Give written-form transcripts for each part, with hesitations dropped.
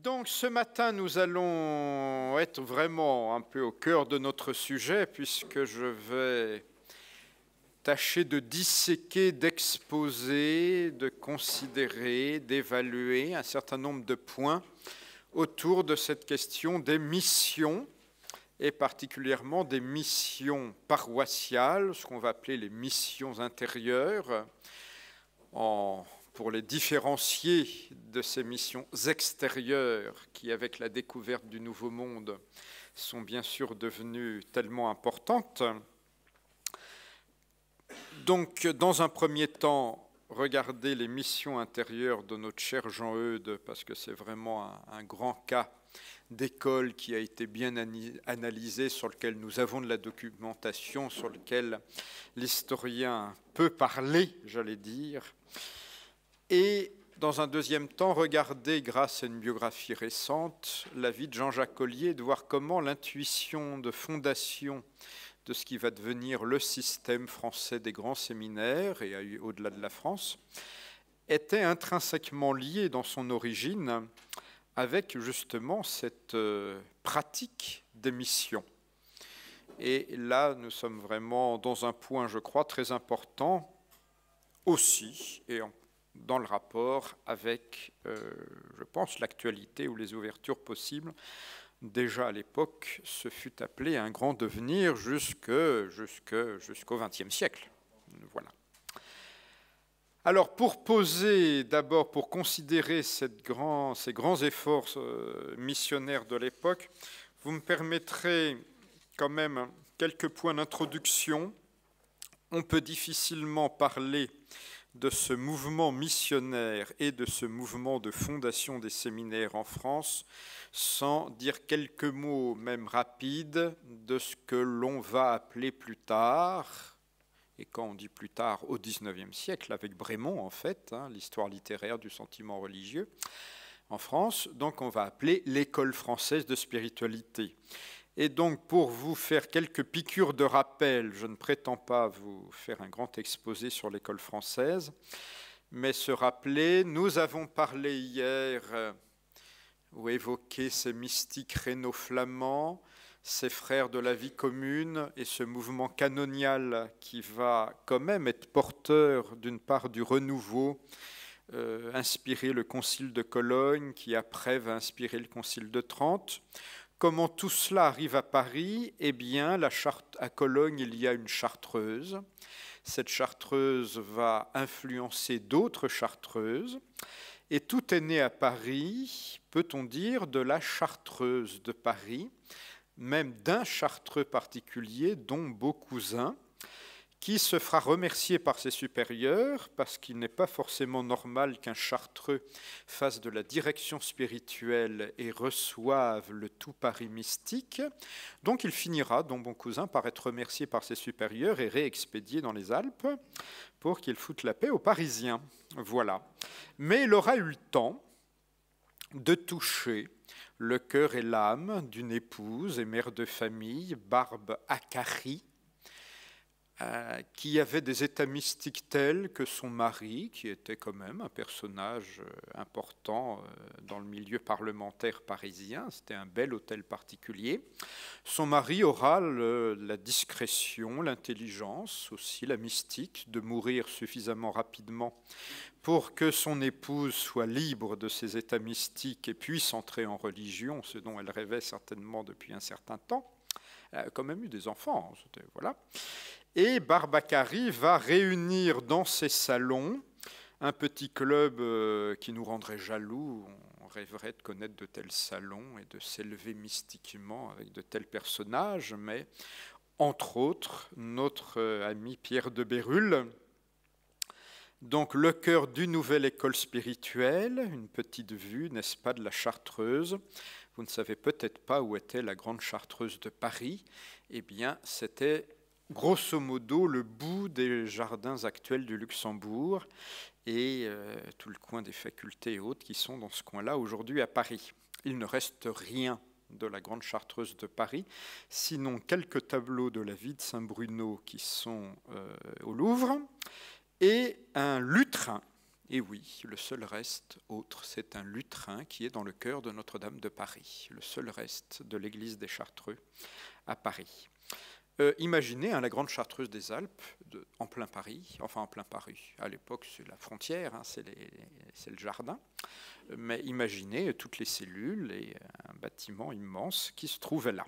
Donc ce matin, nous allons être vraiment un peu au cœur de notre sujet, puisque je vais tâcher de disséquer, d'exposer, de considérer, d'évaluer un certain nombre de points autour de cette question des missions, et particulièrement des missions paroissiales, ce qu'on va appeler les missions intérieures, pour les différencier de ces missions extérieures qui, avec la découverte du Nouveau Monde, sont bien sûr devenues tellement importantes. Donc, dans un premier temps, regardez les missions intérieures de notre cher Jean-Eudes, parce que c'est vraiment un grand cas d'école qui a été bien analysé, sur lequel nous avons de la documentation, sur lequel l'historien peut parler, j'allais dire. Et dans un deuxième temps, regardez, grâce à une biographie récente, la vie de Jean-Jacques Ollier, de voir comment l'intuition de fondation de ce qui va devenir le système français des grands séminaires, et au-delà de la France, était intrinsèquement liée dans son origine avec justement cette pratique des missions. Et là, nous sommes vraiment dans un point, je crois, très important aussi, et dans le rapport avec, je pense, l'actualité ou les ouvertures possibles. Déjà à l'époque, ce fut appelé un grand devenir jusqu'au XXe siècle. Voilà. Alors, pour poser d'abord, pour considérer ces grands efforts missionnaires de l'époque, vous me permettrez quand même quelques points d'introduction. On peut difficilement parler de ce mouvement missionnaire et de ce mouvement de fondation des séminaires en France sans dire quelques mots, même rapides, de ce que l'on va appeler plus tard, et quand on dit plus tard, au XIXe siècle, avec Brémond en fait, l'histoire littéraire du sentiment religieux en France, donc on va appeler l'école française de spiritualité. Et donc, pour vous faire quelques piqûres de rappel, je ne prétends pas vous faire un grand exposé sur l'école française, mais se rappeler, nous avons parlé hier ou évoqué ces mystiques rhéno-flamands, ces frères de la vie commune et ce mouvement canonial qui va quand même être porteur d'une part du renouveau, inspirer le concile de Cologne, qui après va inspirer le concile de Trente. Comment tout cela arrive à Paris? Eh bien, à Cologne, il y a une chartreuse. Cette chartreuse va influencer d'autres chartreuses. Et tout est né à Paris, peut-on dire, de la chartreuse de Paris, même d'un chartreux particulier, dont Beaucousin, qui se fera remercier par ses supérieurs, parce qu'il n'est pas forcément normal qu'un chartreux fasse de la direction spirituelle et reçoive le tout Paris mystique. Donc il finira, dont Beaucousin, par être remercié par ses supérieurs et réexpédié dans les Alpes pour qu'il foute la paix aux Parisiens. Voilà. Mais il aura eu le temps de toucher le cœur et l'âme d'une épouse et mère de famille, Barbe Acquary, qui avait des états mystiques tels que son mari, qui était quand même un personnage important dans le milieu parlementaire parisien, c'était un bel hôtel particulier, son mari aura la discrétion, l'intelligence, aussi la mystique, de mourir suffisamment rapidement pour que son épouse soit libre de ses états mystiques et puisse entrer en religion, ce dont elle rêvait certainement depuis un certain temps. Elle a quand même eu des enfants, voilà. Et Barbe Acquary va réunir dans ses salons un petit club qui nous rendrait jaloux. On rêverait de connaître de tels salons et de s'élever mystiquement avec de tels personnages, mais entre autres, notre ami Pierre de Bérulle. Donc le cœur d'une nouvelle école spirituelle, une petite vue, n'est-ce pas, de la Chartreuse. Vous ne savez peut-être pas où était la grande Chartreuse de Paris. Eh bien, c'était grosso modo le bout des jardins actuels du Luxembourg et tout le coin des facultés et autres qui sont dans ce coin-là aujourd'hui à Paris. Il ne reste rien de la grande Chartreuse de Paris, sinon quelques tableaux de la vie de Saint-Bruno qui sont au Louvre, et un lutrin Et oui, le seul reste autre, c'est un lutrin qui est dans le chœur de Notre-Dame de Paris, le seul reste de l'église des Chartreux à Paris. Imaginez la grande chartreuse des Alpes, en plein Paris, enfin en plein Paris, à l'époque c'est la frontière, c'est le jardin, mais imaginez toutes les cellules et un bâtiment immense qui se trouvait là.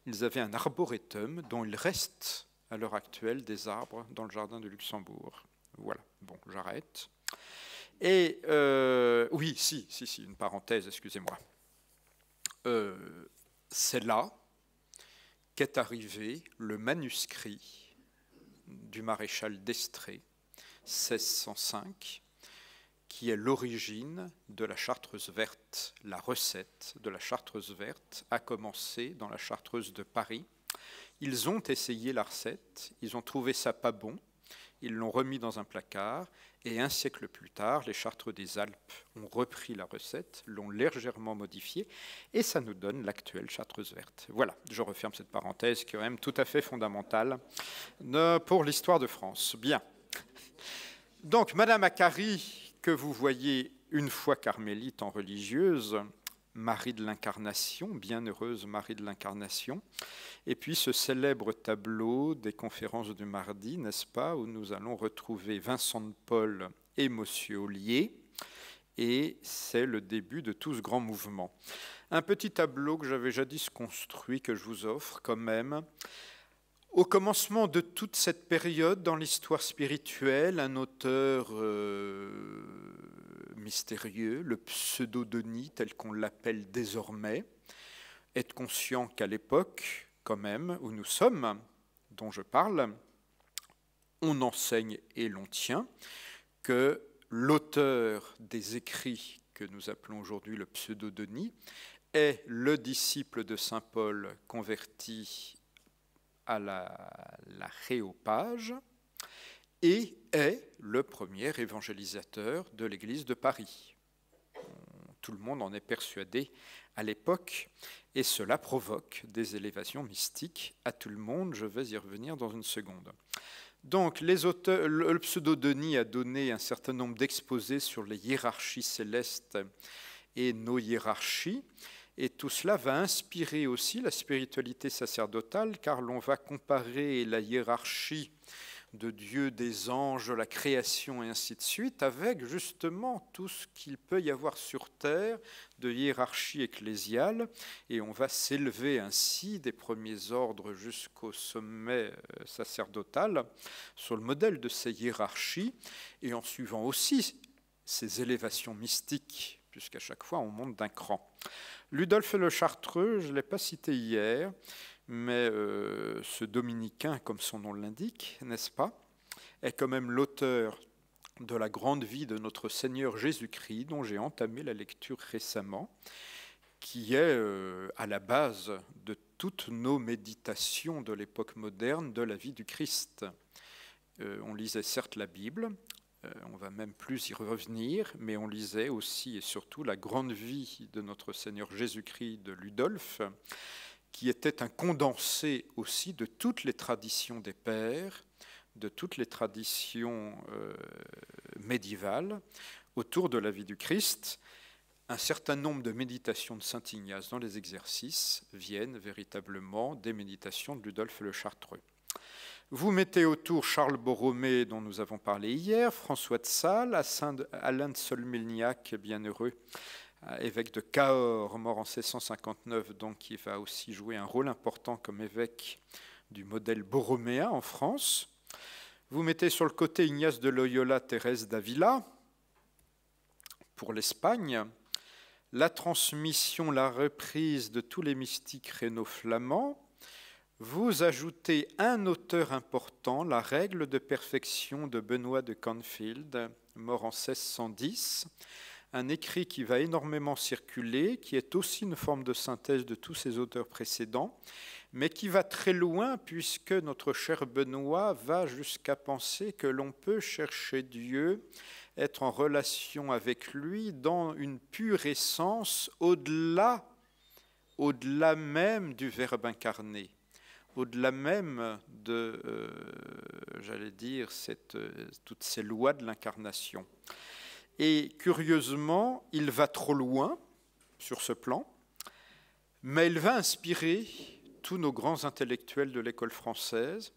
Ils avaient un arboretum dont il reste à l'heure actuelle des arbres dans le jardin de Luxembourg. Voilà, bon, j'arrête. Et oui, si, une parenthèse, excusez-moi. C'est là qu'est arrivé le manuscrit du maréchal d'Estrées, 1605, qui est l'origine de la chartreuse verte. La recette de la chartreuse verte a commencé dans la chartreuse de Paris. Ils ont essayé la recette, ils ont trouvé ça pas bon, ils l'ont remis dans un placard, et un siècle plus tard, les Chartreux des Alpes ont repris la recette, l'ont légèrement modifiée, et ça nous donne l'actuelle chartreuse verte. Voilà, je referme cette parenthèse qui est quand même tout à fait fondamentale pour l'histoire de France. Bien. Donc, Madame Acquary, que vous voyez une fois carmélite en religieuse, Marie de l'Incarnation, bienheureuse Marie de l'Incarnation, et puis ce célèbre tableau des conférences du mardi, n'est-ce pas, où nous allons retrouver Vincent de Paul et Monsieur Ollier, et c'est le début de tout ce grand mouvement. Un petit tableau que j'avais jadis construit, que je vous offre quand même. Au commencement de toute cette période dans l'histoire spirituelle, un auteur mystérieux, le pseudo-Denis tel qu'on l'appelle désormais, est conscient qu'à l'époque, quand même, où nous sommes, dont je parle, on enseigne et l'on tient que l'auteur des écrits que nous appelons aujourd'hui le pseudo-Denis est le disciple de saint Paul converti à l'aréopage et est le premier évangélisateur de l'église de Paris. Tout le monde en est persuadé à l'époque, et cela provoque des élévations mystiques à tout le monde. Je vais y revenir dans une seconde. Donc, le pseudo-Denis a donné un certain nombre d'exposés sur les hiérarchies célestes et nos hiérarchies, et tout cela va inspirer aussi la spiritualité sacerdotale, car l'on va comparer la hiérarchie de Dieu, des anges, la création et ainsi de suite, avec justement tout ce qu'il peut y avoir sur terre de hiérarchie ecclésiale, et on va s'élever ainsi des premiers ordres jusqu'au sommet sacerdotal sur le modèle de ces hiérarchies, et en suivant aussi ces élévations mystiques, puisqu'à chaque fois on monte d'un cran. Ludolphe le Chartreux, je ne l'ai pas cité hier, mais ce dominicain, comme son nom l'indique, n'est-ce pas, est quand même l'auteur de la grande vie de notre Seigneur Jésus-Christ, dont j'ai entamé la lecture récemment, qui est à la base de toutes nos méditations de l'époque moderne de la vie du Christ. On lisait certes la Bible, on va même plus y revenir, mais on lisait aussi et surtout la grande vie de notre Seigneur Jésus-Christ de Ludolphe, qui était un condensé aussi de toutes les traditions des pères, de toutes les traditions médiévales autour de la vie du Christ. Un certain nombre de méditations de saint Ignace dans les exercices viennent véritablement des méditations de Ludolphe le Chartreux. Vous mettez autour Charles Borromée, dont nous avons parlé hier, François de Sales, Alain de Solmilniac, bienheureux, évêque de Cahors, mort en 1659, donc qui va aussi jouer un rôle important comme évêque du modèle borroméen en France. Vous mettez sur le côté Ignace de Loyola, Thérèse d'Avila, pour l'Espagne, la transmission, la reprise de tous les mystiques rhéno-flamands. Vous ajoutez un auteur important, la règle de perfection de Benoît de Canfield, mort en 1610, un écrit qui va énormément circuler, qui est aussi une forme de synthèse de tous ces auteurs précédents, mais qui va très loin puisque notre cher Benoît va jusqu'à penser que l'on peut chercher Dieu, être en relation avec lui dans une pure essence au-delà même du Verbe incarné, au-delà même de, j'allais dire, toutes ces lois de l'incarnation. Et curieusement, il va trop loin sur ce plan, mais il va inspirer tous nos grands intellectuels de l'école française,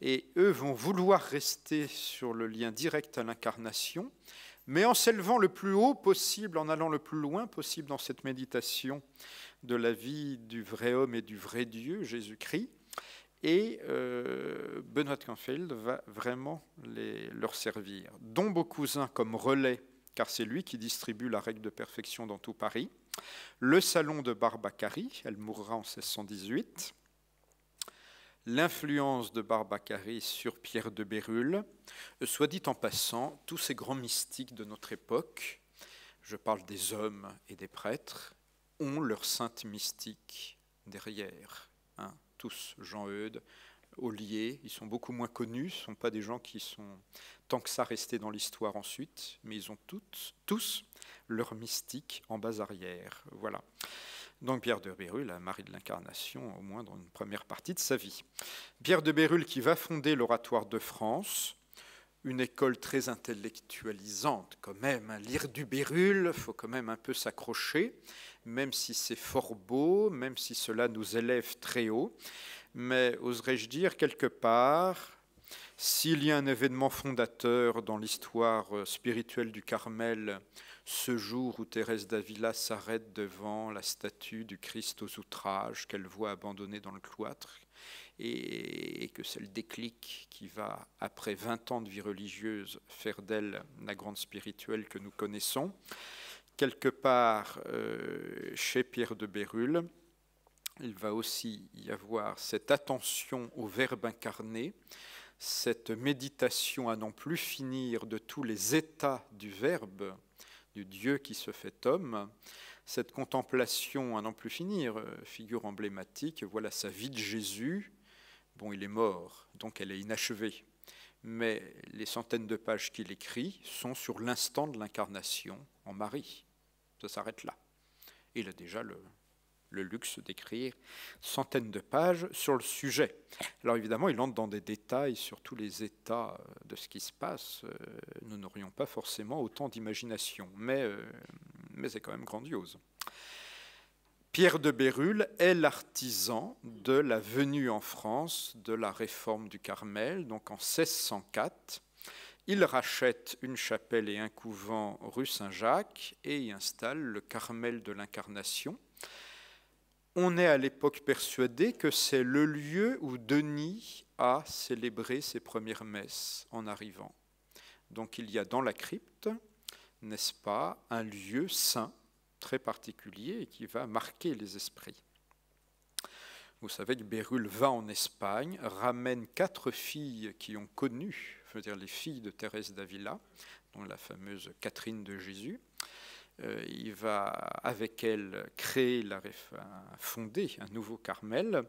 et eux vont vouloir rester sur le lien direct à l'incarnation, mais en s'élevant le plus haut possible, en allant le plus loin possible dans cette méditation de la vie du vrai homme et du vrai Dieu, Jésus-Christ. Et Benoît de Canfeld va vraiment leur servir, dont Beaucousin comme relais, car c'est lui qui distribue la règle de perfection dans tout Paris, le salon de Barbacari, elle mourra en 1618, l'influence de Barbacari sur Pierre de Bérulle, soit dit en passant, tous ces grands mystiques de notre époque, je parle des hommes et des prêtres, ont leur sainte mystique derrière, hein, tous, Jean-Eudes, Ollier, ils sont beaucoup moins connus, ce ne sont pas des gens qui sont tant que ça restés dans l'histoire ensuite, mais ils ont tous leur mystique en bas arrière. Voilà. Donc Pierre de Bérulle, la Marie de l'Incarnation, au moins dans une première partie de sa vie. Pierre de Bérulle qui va fonder l'Oratoire de France, une école très intellectualisante quand même. Lire du Bérulle, il faut quand même un peu s'accrocher, même si c'est fort beau, même si cela nous élève très haut. Mais oserais-je dire quelque part, s'il y a un événement fondateur dans l'histoire spirituelle du Carmel, ce jour où Thérèse d'Avila s'arrête devant la statue du Christ aux outrages qu'elle voit abandonnée dans le cloître, et que c'est le déclic qui va, après 20 ans de vie religieuse, faire d'elle la grande spirituelle que nous connaissons, quelque part chez Pierre de Bérulle, il va aussi y avoir cette attention au Verbe incarné, cette méditation à n'en plus finir de tous les états du Verbe, du Dieu qui se fait homme, cette contemplation à n'en plus finir, figure emblématique, voilà sa vie de Jésus. Bon, il est mort, donc elle est inachevée, mais les centaines de pages qu'il écrit sont sur l'instant de l'incarnation en Marie. Ça s'arrête là. Il a déjà le luxe d'écrire centaines de pages sur le sujet. Alors évidemment, il entre dans des détails sur tous les états de ce qui se passe. Nous n'aurions pas forcément autant d'imagination, mais c'est quand même grandiose. Pierre de Bérulle est l'artisan de la venue en France de la réforme du Carmel, donc en 1604. Il rachète une chapelle et un couvent rue Saint-Jacques et y installe le Carmel de l'Incarnation. On est à l'époque persuadé que c'est le lieu où Denis a célébré ses premières messes en arrivant. Donc il y a dans la crypte, n'est-ce pas, un lieu saint, très particulier et qui va marquer les esprits. Vous savez que Bérulle va en Espagne, ramène 4 filles qui ont connu, je veux dire les filles de Thérèse d'Avila, dont la fameuse Catherine de Jésus. Il va avec elle fonder un nouveau Carmel,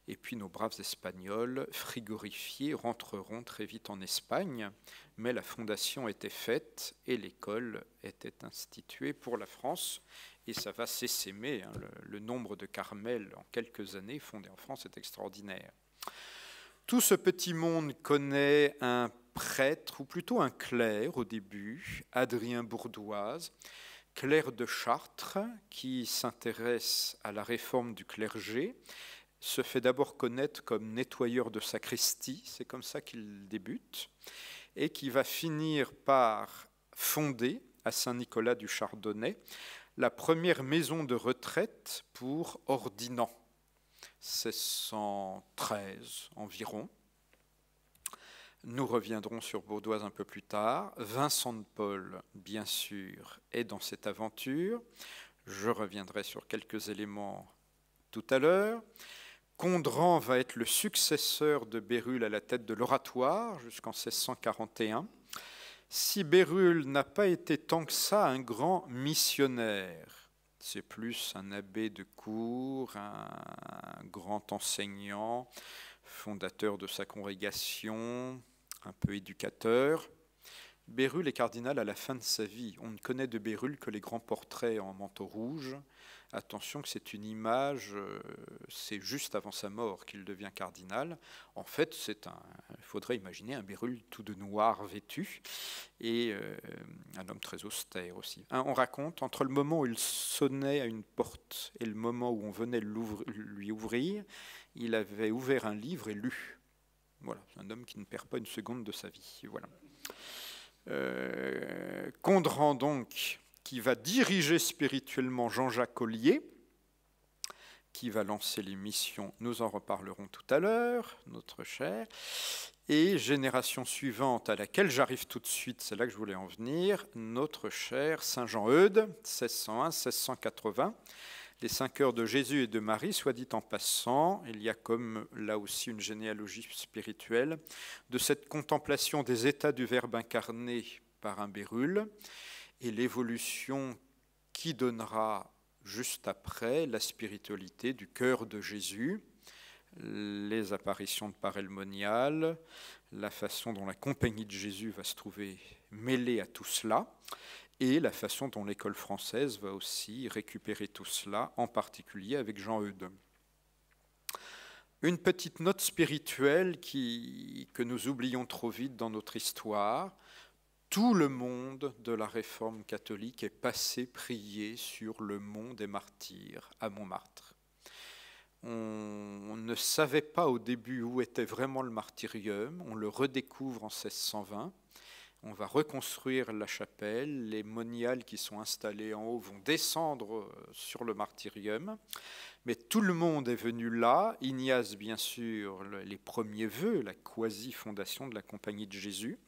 et puis nos braves Espagnols, frigorifiés, rentreront très vite en Espagne, mais la fondation était faite et l'école était instituée pour la France, et ça va s'essaimer, hein, le nombre de Carmels en quelques années fondés en France est extraordinaire. Tout ce petit monde connaît un prêtre, ou plutôt un clerc au début, Adrien Bourdoise, clerc de Chartres, qui s'intéresse à la réforme du clergé, se fait d'abord connaître comme nettoyeur de sacristie, c'est comme ça qu'il débute, et qui va finir par fonder à Saint-Nicolas du Chardonnay la première maison de retraite pour ordinants, 1613 environ. Nous reviendrons sur Bourdoise un peu plus tard. Vincent de Paul, bien sûr, est dans cette aventure. Je reviendrai sur quelques éléments tout à l'heure. Condren va être le successeur de Bérulle à la tête de l'Oratoire jusqu'en 1641. Si Bérulle n'a pas été tant que ça un grand missionnaire, c'est plus un abbé de cour, un grand enseignant, fondateur de sa congrégation, un peu éducateur, Bérulle est cardinal à la fin de sa vie. On ne connaît de Bérulle que les grands portraits en manteau rouge. Attention que c'est une image, c'est juste avant sa mort qu'il devient cardinal. En fait, il faudrait imaginer un Bérulle tout de noir vêtu et un homme très austère aussi. On raconte, entre le moment où il sonnait à une porte et le moment où on venait lui ouvrir, il avait ouvert un livre et lu. Voilà, c'est un homme qui ne perd pas une seconde de sa vie. Voilà. Condren donc, qui va diriger spirituellement Jean-Jacques Ollier, qui va lancer les missions, nous en reparlerons tout à l'heure, notre cher, et génération suivante à laquelle j'arrive tout de suite, c'est là que je voulais en venir, notre cher Saint Jean-Eudes, 1601-1680, les 5 heures de Jésus et de Marie, soit dit en passant, il y a comme là aussi une généalogie spirituelle de cette contemplation des états du Verbe incarné par un Bérulle et l'évolution qui donnera juste après la spiritualité du cœur de Jésus, les apparitions de Parelmonial, la façon dont la compagnie de Jésus va se trouver mêlée à tout cela, et la façon dont l'école française va aussi récupérer tout cela, en particulier avec Jean-Eudes. Une petite note spirituelle que nous oublions trop vite dans notre histoire. Tout le monde de la Réforme catholique est passé prier sur le mont des Martyrs, à Montmartre. On ne savait pas au début où était vraiment le martyrium, on le redécouvre en 1620. On va reconstruire la chapelle, les moniales qui sont installées en haut vont descendre sur le martyrium, mais tout le monde est venu là. Ignace, bien sûr, les premiers vœux, la quasi-fondation de la Compagnie de Jésus,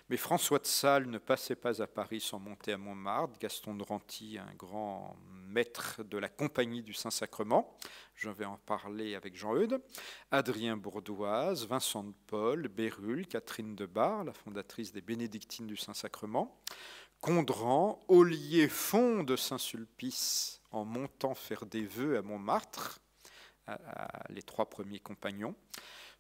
mais François de Sales ne passait pas à Paris sans monter à Montmartre, Gaston de Renty, un grand maître de la Compagnie du Saint-Sacrement, je vais en parler avec Jean-Eudes, Adrien Bourdoise, Vincent de Paul, Bérulle, Catherine de Bar, la fondatrice des Bénédictines du Saint-Sacrement, Condren, Ollier fonde Saint-Sulpice en montant faire des vœux à Montmartre, les 3 premiers compagnons.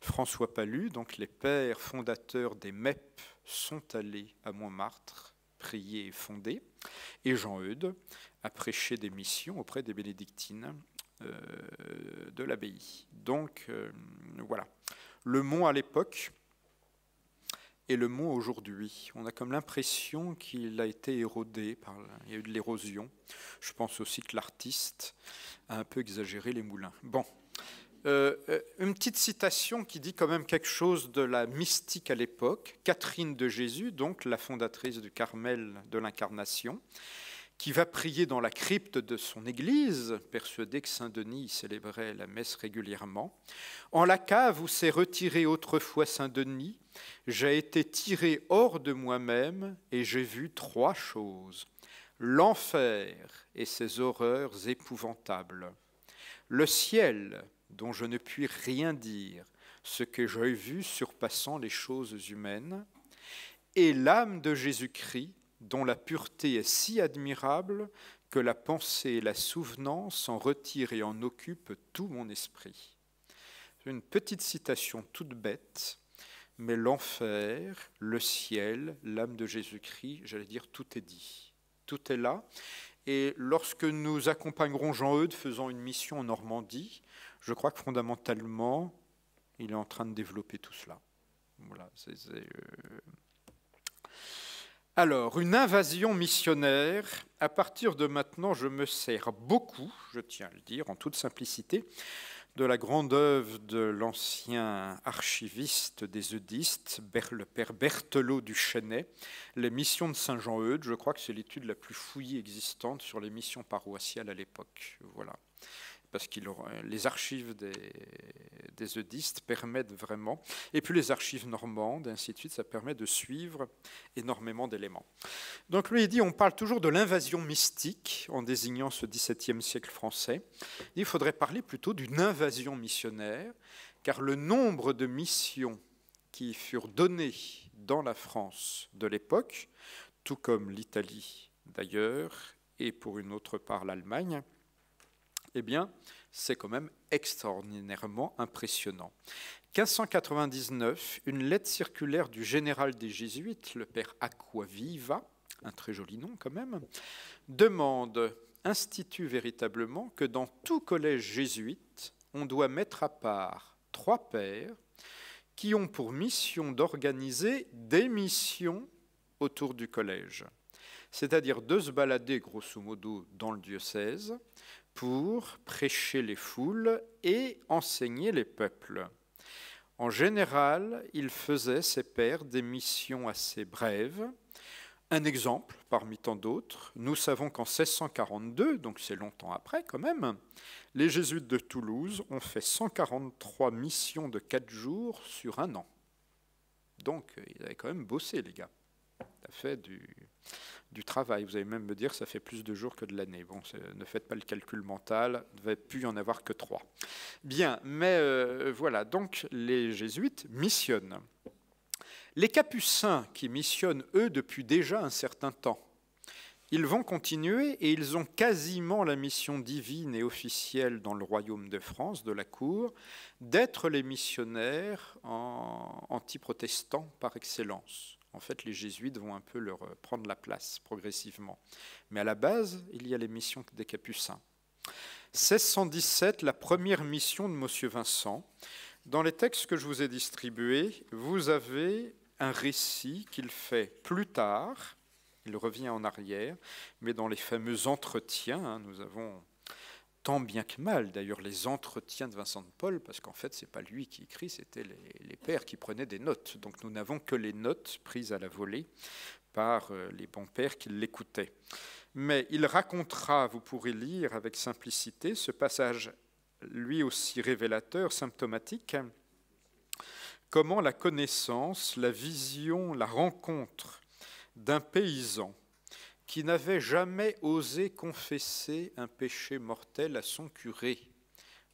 François Palu, donc les pères fondateurs des MEP, sont allés à Montmartre, prier et fonder, et Jean-Eudes a prêché des missions auprès des bénédictines de l'abbaye. Donc voilà, le mont à l'époque et le mont aujourd'hui. On a comme l'impression qu'il a été érodé, il y a eu de l'érosion. Je pense aussi que l'artiste a un peu exagéré les moulins. Bon. Une petite citation qui dit quand même quelque chose de la mystique à l'époque. Catherine de Jésus, donc la fondatrice du Carmel de l'Incarnation, qui va prier dans la crypte de son église, persuadée que Saint-Denis célébrait la messe régulièrement. En la cave où s'est retiré autrefois Saint-Denis, j'ai été tiré hors de moi-même et j'ai vu 3 choses. L'enfer et ses horreurs épouvantables. Le ciel, dont je ne puis rien dire, ce que j'ai vu surpassant les choses humaines, et l'âme de Jésus-Christ, dont la pureté est si admirable que la pensée et la souvenance en retirent et en occupent tout mon esprit. Une petite citation toute bête, mais l'enfer, le ciel, l'âme de Jésus-Christ, j'allais dire, tout est dit. Tout est là. Et lorsque nous accompagnerons Jean-Eudes faisant une mission en Normandie, je crois que fondamentalement, il est en train de développer tout cela. Voilà, Alors, une invasion missionnaire, à partir de maintenant, je me sers beaucoup, je tiens à le dire en toute simplicité, de la grande œuvre de l'ancien archiviste des eudistes, le père Berthelot du Chesnay, les missions de Saint Jean-Eudes. Je crois que c'est l'étude la plus fouillée existante sur les missions paroissiales à l'époque. Voilà. Parce que les archives des eudistes permettent vraiment, et puis les archives normandes, et ainsi de suite, ça permet de suivre énormément d'éléments. Donc lui, il dit, on parle toujours de l'invasion mystique, en désignant ce XVIIe siècle français. Il faudrait parler plutôt d'une invasion missionnaire, car le nombre de missions qui furent données dans la France de l'époque, tout comme l'Italie d'ailleurs, et pour une autre part l'Allemagne, eh bien, c'est quand même extraordinairement impressionnant. 1599, une lettre circulaire du général des Jésuites, le père Acquaviva, un très joli nom quand même, institue véritablement que dans tout collège jésuite, on doit mettre à part 3 pères qui ont pour mission d'organiser des missions autour du collège, c'est-à-dire de se balader grosso modo dans le diocèse pour prêcher les foules et enseigner les peuples. En général, ils faisaient, ces pères, des missions assez brèves. Un exemple, parmi tant d'autres, nous savons qu'en 1642, donc c'est longtemps après quand même, les jésuites de Toulouse ont fait 143 missions de 4 jours sur 1 an. Donc ils avaient quand même bossé, les gars. Ça fait du travail. Vous allez même me dire que ça fait plus de jours que de l'année. Bon, ne faites pas le calcul mental, il ne devait plus y en avoir que 3. Bien, mais voilà, donc les jésuites missionnent. Les capucins qui missionnent, eux, depuis déjà un certain temps, ils vont continuer et ils ont quasiment la mission divine et officielle dans le royaume de France, de la cour, d'être les missionnaires anti-protestants par excellence. En fait, les jésuites vont un peu leur prendre la place progressivement. Mais à la base, il y a les missions des capucins. 1617, la première mission de Monsieur Vincent. Dans les textes que je vous ai distribués, vous avez un récit qu'il fait plus tard. Il revient en arrière, mais dans les fameux entretiens, nous avons tant bien que mal, d'ailleurs, les entretiens de Vincent de Paul, parce qu'en fait, ce n'est pas lui qui écrit, c'était les pères qui prenaient des notes. Donc nous n'avons que les notes prises à la volée par les bons pères qui l'écoutaient. Mais il racontera, vous pourrez lire avec simplicité, ce passage lui aussi révélateur, symptomatique, comment la connaissance, la vision, la rencontre d'un paysan qui n'avait jamais osé confesser un péché mortel à son curé,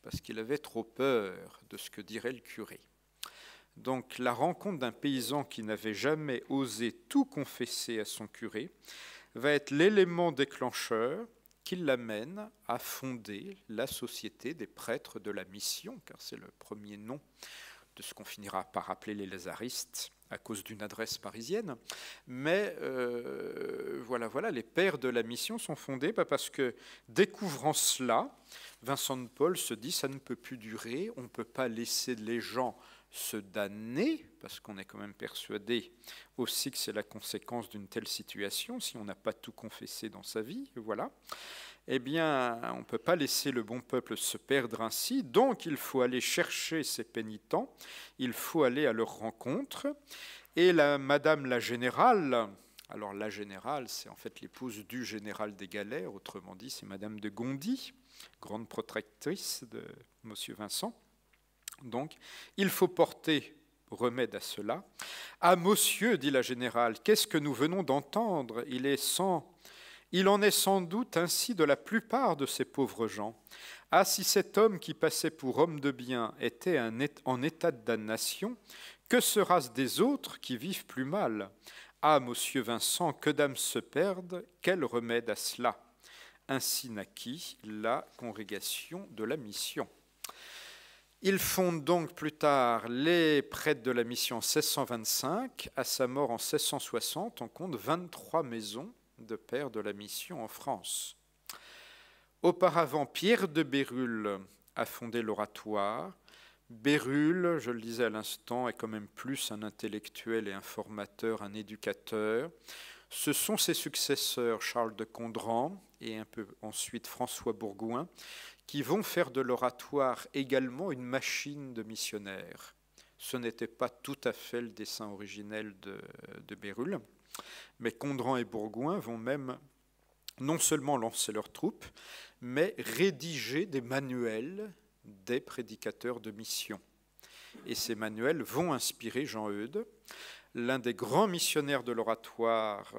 parce qu'il avait trop peur de ce que dirait le curé. Donc la rencontre d'un paysan qui n'avait jamais osé tout confesser à son curé va être l'élément déclencheur qui l'amène à fonder la Société des prêtres de la mission, car c'est le premier nom de ce qu'on finira par appeler les lazaristes, à cause d'une adresse parisienne. Mais voilà, les pères de la mission sont fondés parce que, découvrant cela, Vincent de Paul se dit « ça ne peut plus durer, on ne peut pas laisser les gens se damner, parce qu'on est quand même persuadé aussi que c'est la conséquence d'une telle situation, si on n'a pas tout confessé dans sa vie, voilà. Eh bien, on ne peut pas laisser le bon peuple se perdre ainsi, donc il faut aller chercher ces pénitents, il faut aller à leur rencontre. Et Madame la Générale, alors la Générale, c'est en fait l'épouse du général des Galères, autrement dit, c'est Madame de Gondi, grande protectrice de Monsieur Vincent. Donc, il faut porter remède à cela. « Ah, monsieur, dit la Générale, qu'est-ce que nous venons d'entendre ? Il en est sans doute ainsi de la plupart de ces pauvres gens. Ah, si cet homme qui passait pour homme de bien était en état de damnation, que sera-ce des autres qui vivent plus mal ? Ah, monsieur Vincent, que d'âmes se perdent, quel remède à cela ? Ainsi naquit la congrégation de la mission. » Il fonde donc plus tard les prêtres de la mission en 1625. À sa mort en 1660, on compte 23 maisons de pères de la mission en France. Auparavant, Pierre de Bérulle a fondé l'Oratoire. Bérulle, je le disais à l'instant, est quand même plus un intellectuel et un formateur, un éducateur. Ce sont ses successeurs, Charles de Condren et un peu ensuite François Bourgouin, qui vont faire de l'Oratoire également une machine de missionnaires. Ce n'était pas tout à fait le dessein originel de Bérulle, mais Condren et Bourgouin vont même non seulement lancer leurs troupes, mais rédiger des manuels des prédicateurs de mission. Et ces manuels vont inspirer Jean Eudes, l'un des grands missionnaires de l'Oratoire,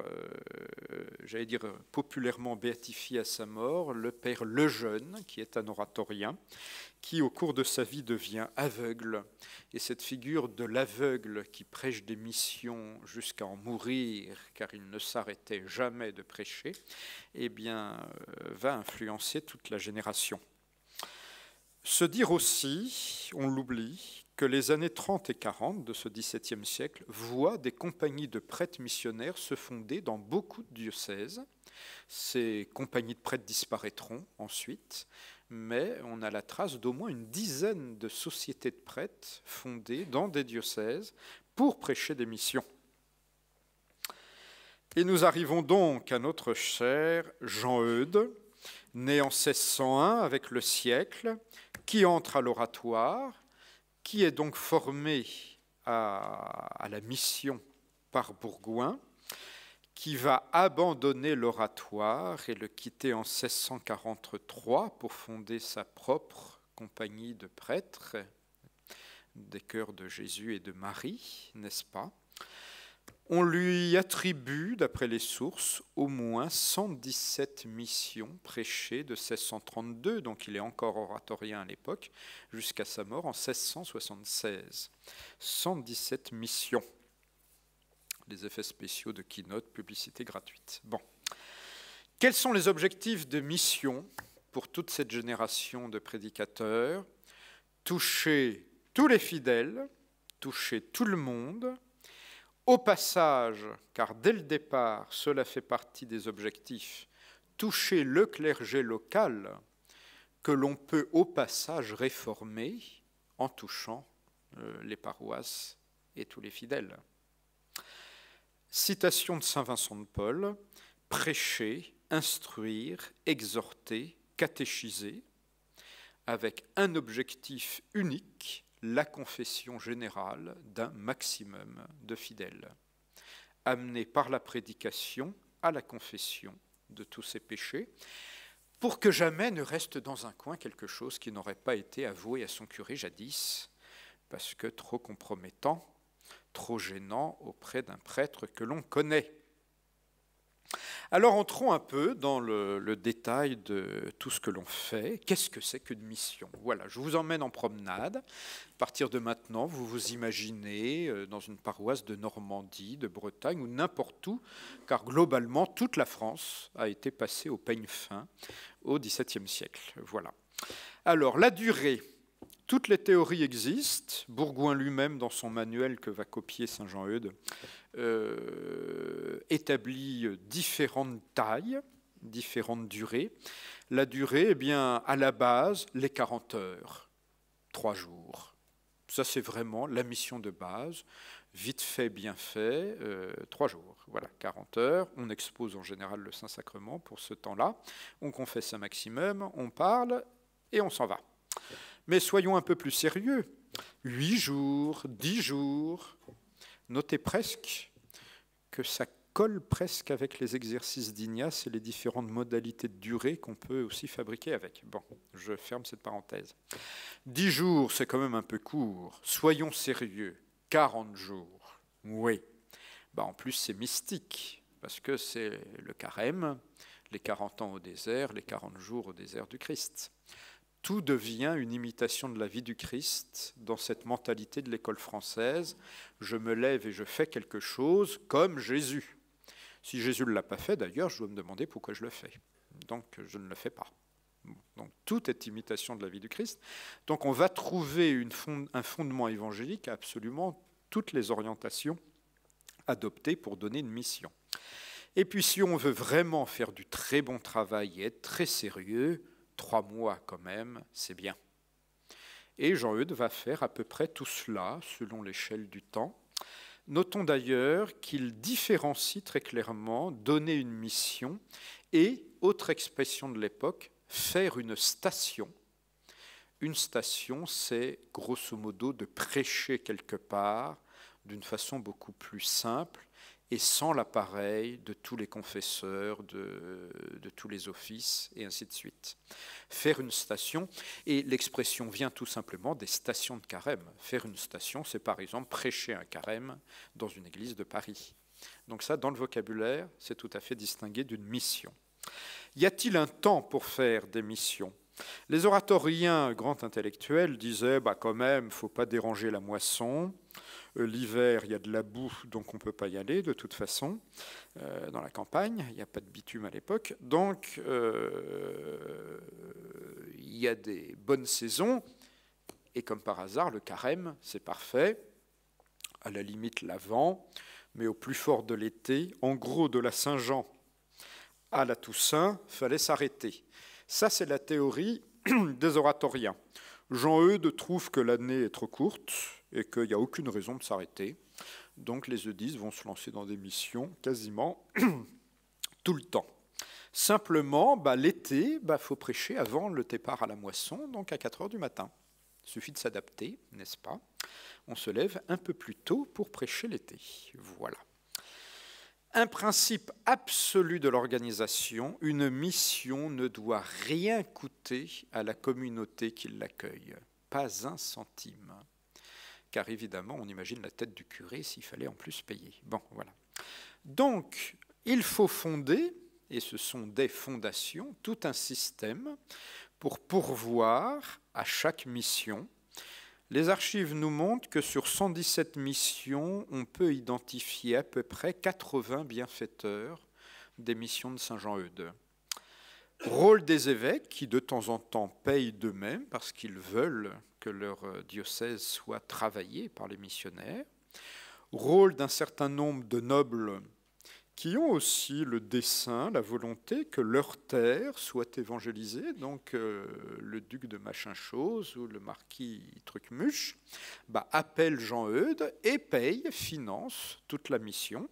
j'allais dire populairement béatifié à sa mort, le père Lejeune, qui est un oratorien, qui au cours de sa vie devient aveugle. Et cette figure de l'aveugle qui prêche des missions jusqu'à en mourir, car il ne s'arrêtait jamais de prêcher, eh bien, va influencer toute la génération. Se dire aussi, on l'oublie, que les années 30 et 40 de ce XVIIe siècle voient des compagnies de prêtres missionnaires se fonder dans beaucoup de diocèses. Ces compagnies de prêtres disparaîtront ensuite, mais on a la trace d'au moins une dizaine de sociétés de prêtres fondées dans des diocèses pour prêcher des missions. Et nous arrivons donc à notre cher Jean Eudes, né en 1601 avec le siècle, qui entre à l'oratoire, qui est donc formé à la mission par Bourgoin, qui va abandonner l'oratoire et le quitter en 1643 pour fonder sa propre compagnie de prêtres, des Cœurs de Jésus et de Marie, n'est-ce pas? On lui attribue, d'après les sources, au moins 117 missions prêchées de 1632, donc il est encore oratorien à l'époque, jusqu'à sa mort en 1676. 117 missions. Les effets spéciaux de keynote, publicité gratuite. Bon. Quels sont les objectifs de mission pour toute cette génération de prédicateurs? Toucher tous les fidèles, toucher tout le monde. Au passage, car dès le départ, cela fait partie des objectifs, toucher le clergé local que l'on peut au passage réformer en touchant les paroisses et tous les fidèles. Citation de saint Vincent de Paul, prêcher, instruire, exhorter, catéchiser, avec un objectif unique, la confession générale d'un maximum de fidèles, amenés par la prédication à la confession de tous ces péchés, pour que jamais ne reste dans un coin quelque chose qui n'aurait pas été avoué à son curé jadis, parce que trop compromettant, trop gênant auprès d'un prêtre que l'on connaît. Alors entrons un peu dans le détail de tout ce que l'on fait. Qu'est-ce que c'est qu'une mission? Voilà, je vous emmène en promenade. À partir de maintenant, vous vous imaginez dans une paroisse de Normandie, de Bretagne ou n'importe où, car globalement, toute la France a été passée au peigne fin au XVIIe siècle. Voilà. Alors, la durée. Toutes les théories existent. Bourgoin lui-même, dans son manuel que va copier saint Jean Eudes, établit différentes tailles, différentes durées. La durée, eh bien, à la base, les 40 heures, 3 jours. Ça, c'est vraiment la mission de base. Vite fait, bien fait, 3 jours. Voilà, 40 heures. On expose en général le Saint-Sacrement pour ce temps-là. On confesse un maximum, on parle et on s'en va. Mais soyons un peu plus sérieux. 8 jours, 10 jours. Notez presque que ça colle presque avec les exercices d'Ignace et les différentes modalités de durée qu'on peut aussi fabriquer avec. Bon, je ferme cette parenthèse. 10 jours, c'est quand même un peu court. Soyons sérieux. 40 jours. Oui. Ben, en plus, c'est mystique, parce que c'est le carême, les 40 ans au désert, les 40 jours au désert du Christ. Tout devient une imitation de la vie du Christ dans cette mentalité de l'école française. Je me lève et je fais quelque chose comme Jésus. Si Jésus ne l'a pas fait, d'ailleurs, je dois me demander pourquoi je le fais. Donc, je ne le fais pas. Donc, tout est imitation de la vie du Christ. Donc, on va trouver un fondement évangélique à absolument toutes les orientations adoptées pour donner une mission. Et puis, si on veut vraiment faire du très bon travail et être très sérieux, 3 mois quand même, c'est bien. Et Jean Eudes va faire à peu près tout cela selon l'échelle du temps. Notons d'ailleurs qu'il différencie très clairement donner une mission et, autre expression de l'époque, faire une station. Une station, c'est grosso modo de prêcher quelque part d'une façon beaucoup plus simple et sans l'appareil de tous les confesseurs, de tous les offices, et ainsi de suite. Faire une station, et l'expression vient tout simplement des stations de carême. Faire une station, c'est par exemple prêcher un carême dans une église de Paris. Donc ça, dans le vocabulaire, c'est tout à fait distingué d'une mission. Y a-t-il un temps pour faire des missions? Les oratoriens, grands intellectuels, disaient quand même, il ne faut pas déranger la moisson. L'hiver, il y a de la boue, donc on ne peut pas y aller de toute façon. Dans la campagne, il n'y a pas de bitume à l'époque. Donc, il y a des bonnes saisons Et comme par hasard, le carême, c'est parfait, à la limite l'Avent, mais au plus fort de l'été, en gros de la Saint-Jean à la Toussaint, fallait s'arrêter. Ça, c'est la théorie des oratoriens. Jean-Eudes trouve que l'année est trop courte et qu'il n'y a aucune raison de s'arrêter. Donc les eudistes vont se lancer dans des missions quasiment tout le temps. Simplement, l'été, faut prêcher avant le départ à la moisson, donc à 4 heures du matin. Il suffit de s'adapter, n'est-ce pas? On se lève un peu plus tôt pour prêcher l'été. Voilà. Un principe absolu de l'organisation, une mission ne doit rien coûter à la communauté qui l'accueille. Pas un centime. Car évidemment, on imagine la tête du curé s'il fallait en plus payer. Bon, voilà. Donc, il faut fonder, et ce sont des fondations, tout un système pour pourvoir à chaque mission. Les archives nous montrent que sur 117 missions, on peut identifier à peu près 80 bienfaiteurs des missions de Saint-Jean-Eudes. Rôle des évêques qui de temps en temps payent d'eux-mêmes parce qu'ils veulent que leur diocèse soit travaillé par les missionnaires. Rôle d'un certain nombre de nobles qui ont aussi le dessein, la volonté que leur terre soit évangélisée. Donc le duc de machin-chose ou le marquis Trucmuche appelle Jean-Eudes et paye, finance toute la mission.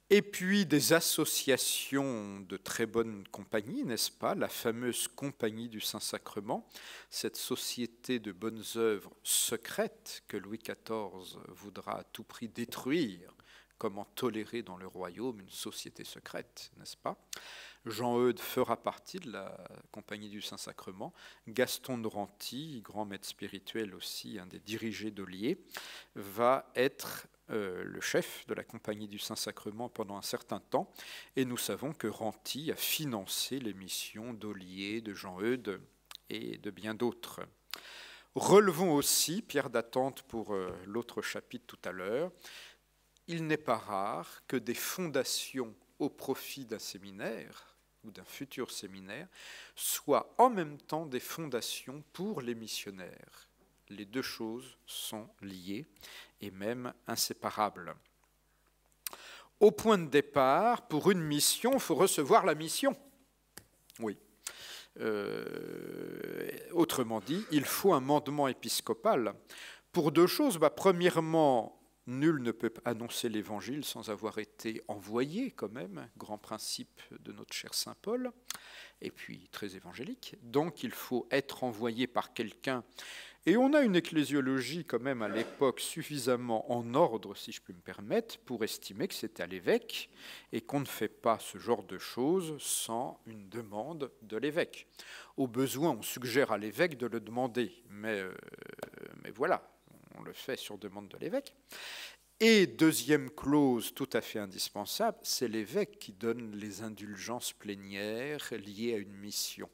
Et puis des associations de très bonne compagnie, n'est-ce pas? La fameuse Compagnie du Saint-Sacrement, cette société de bonnes œuvres secrètes que Louis XIV voudra à tout prix détruire. Comment tolérer dans le royaume une société secrète, n'est-ce pas? Jean-Eudes fera partie de la Compagnie du Saint-Sacrement. Gaston de Renty, grand maître spirituel aussi, un des dirigés d'Ollier, va être le chef de la Compagnie du Saint-Sacrement pendant un certain temps. Et nous savons que Renty a financé les missions d'Ollier, de Jean-Eudes et de bien d'autres. Relevons aussi, pierre d'attente pour l'autre chapitre tout à l'heure, il n'est pas rare que des fondations au profit d'un séminaire ou d'un futur séminaire soient en même temps des fondations pour les missionnaires. Les deux choses sont liées et même inséparables. Au point de départ, pour une mission, il faut recevoir la mission. Oui. Autrement dit, il faut un mandement épiscopal. Pour deux choses, premièrement, nul ne peut annoncer l'Évangile sans avoir été envoyé quand même, grand principe de notre cher Saint Paul, et puis très évangélique. Donc il faut être envoyé par quelqu'un. Et on a une ecclésiologie quand même à l'époque suffisamment en ordre, si je puis me permettre, pour estimer que c'est à l'évêque et qu'on ne fait pas ce genre de choses sans une demande de l'évêque. Au besoin, on suggère à l'évêque de le demander, mais voilà. On le fait sur demande de l'évêque. Et deuxième clause tout à fait indispensable, c'est l'évêque qui donne les indulgences plénières liées à une mission.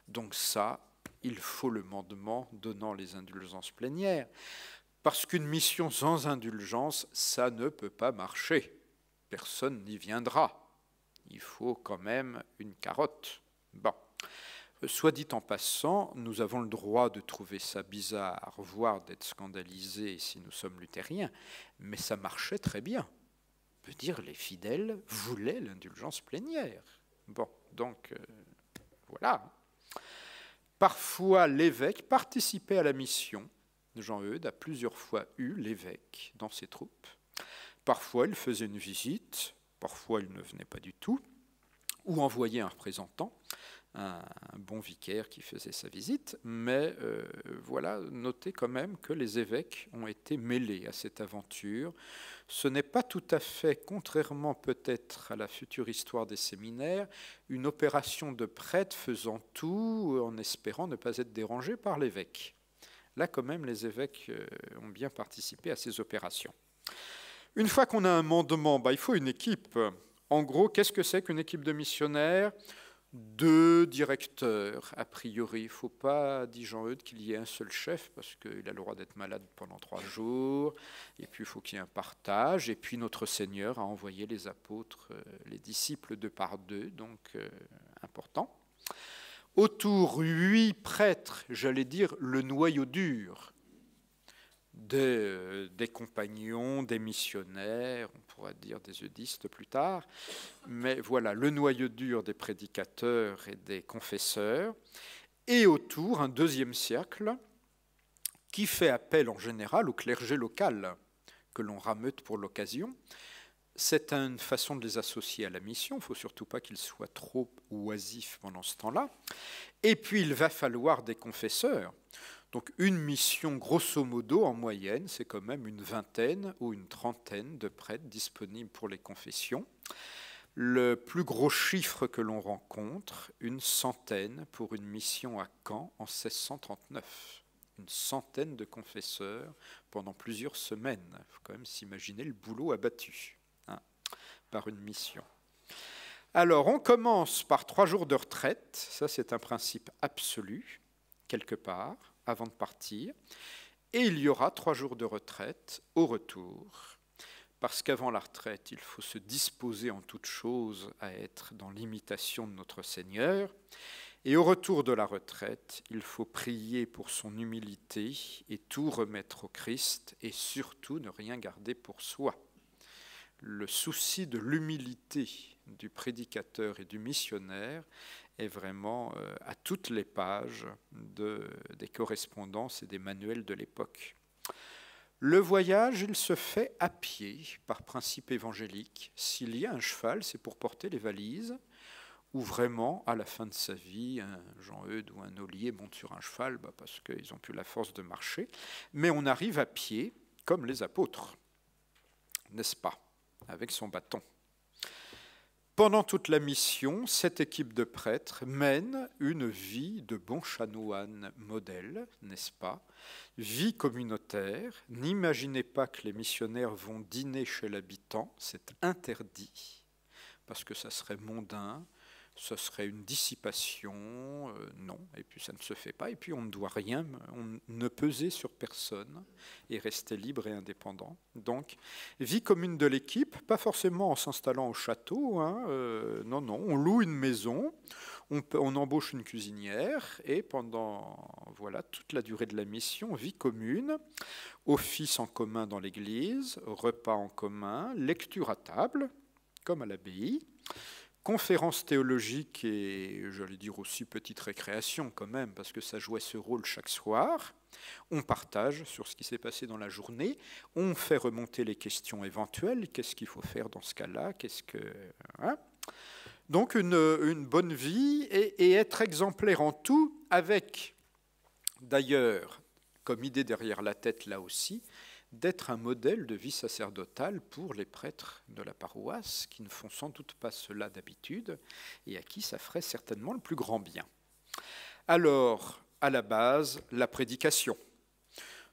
Donc ça, il faut le mandement donnant les indulgences plénières, parce qu'une mission sans indulgence, ça ne peut pas marcher. Personne n'y viendra. Il faut quand même une carotte. Bon. Soit dit en passant, nous avons le droit de trouver ça bizarre, voire d'être scandalisés si nous sommes luthériens, mais ça marchait très bien. On peut dire les fidèles voulaient l'indulgence plénière. Bon, donc voilà. Parfois, l'évêque participait à la mission. Jean-Eudes a plusieurs fois eu l'évêque dans ses troupes. Parfois, il faisait une visite, parfois, il ne venait pas du tout, ou envoyait un représentant. Un bon vicaire qui faisait sa visite, mais voilà, notez quand même que les évêques ont été mêlés à cette aventure. Ce n'est pas tout à fait, contrairement peut-être à la future histoire des séminaires, une opération de prêtre faisant tout en espérant ne pas être dérangé par l'évêque. Là, quand même, les évêques ont bien participé à ces opérations. Une fois qu'on a un mandement, il faut une équipe. En gros, qu'est-ce que c'est qu'une équipe de missionnaires ? 2 directeurs, a priori. Il ne faut pas, dit Jean-Eudes, qu'il y ait un seul chef, parce qu'il a le droit d'être malade pendant 3 jours, et puis il faut qu'il y ait un partage, et puis notre Seigneur a envoyé les apôtres, les disciples 2 par 2, donc important. autour 8 prêtres, j'allais dire le noyau dur, des compagnons, des missionnaires, on pourra dire des eudistes plus tard, mais voilà, le noyau dur des prédicateurs et des confesseurs, et autour un deuxième cercle qui fait appel en général au clergé local que l'on rameute pour l'occasion. C'est une façon de les associer à la mission, il ne faut surtout pas qu'ils soient trop oisifs pendant ce temps-là. Et puis il va falloir des confesseurs. Donc une mission, grosso modo, en moyenne, c'est quand même une vingtaine ou une trentaine de prêtres disponibles pour les confessions. Le plus gros chiffre que l'on rencontre, une centaine pour une mission à Caen en 1639. Une centaine de confesseurs pendant plusieurs semaines. Il faut quand même s'imaginer le boulot abattu par une mission. Alors, on commence par 3 jours de retraite. Ça, c'est un principe absolu, quelque part, avant de partir. Et il y aura 3 jours de retraite au retour. Parce qu'avant la retraite, il faut se disposer en toute chose à être dans l'imitation de notre Seigneur. Et au retour de la retraite, il faut prier pour son humilité et tout remettre au Christ et surtout ne rien garder pour soi. Le souci de l'humilité du prédicateur et du missionnaire est vraiment à toutes les pages des correspondances et des manuels de l'époque. Le voyage, il se fait à pied, par principe évangélique. S'il y a un cheval, c'est pour porter les valises, ou vraiment, à la fin de sa vie, un Jean-Eudes ou un Ollier monte sur un cheval parce qu'ils n'ont plus la force de marcher. Mais on arrive à pied, comme les apôtres, n'est-ce pas ? Avec son bâton. Pendant toute la mission, cette équipe de prêtres mène une vie de bon chanoine modèle, n'est-ce pas? Vie communautaire. N'imaginez pas que les missionnaires vont dîner chez l'habitant, c'est interdit, parce que ça serait mondain, ce serait une dissipation, non, et puis ça ne se fait pas, et puis on ne doit rien, on ne peser sur personne et rester libre et indépendant. Donc, vie commune de l'équipe, pas forcément en s'installant au château, non, on loue une maison, on embauche une cuisinière, et pendant toute la durée de la mission, vie commune, office en commun dans l'église, repas en commun, lecture à table, comme à l'abbaye, conférences théologiques et, j'allais dire aussi, petite récréation quand même, parce que ça jouait ce rôle chaque soir. On partage sur ce qui s'est passé dans la journée, on fait remonter les questions éventuelles, qu'est-ce qu'il faut faire dans ce cas-là, Donc une bonne vie et être exemplaire en tout, avec d'ailleurs, comme idée derrière la tête là aussi, d'être un modèle de vie sacerdotale pour les prêtres de la paroisse qui ne font sans doute pas cela d'habitude et à qui ça ferait certainement le plus grand bien. Alors, à la base, la prédication.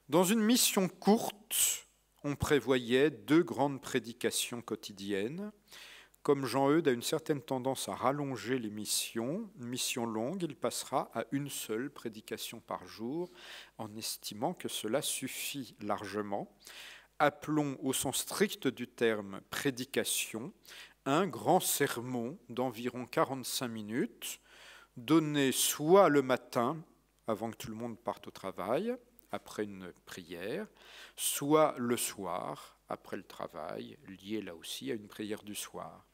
Dans une mission courte, on prévoyait 2 grandes prédications quotidiennes. Comme Jean-Eudes a une certaine tendance à rallonger les missions, une mission longue, il passera à une seule prédication par jour, en estimant que cela suffit largement. Appelons au sens strict du terme prédication, un grand sermon d'environ 45 minutes, donné soit le matin, avant que tout le monde parte au travail, après une prière, soit le soir, après le travail, lié là aussi à une prière du soir.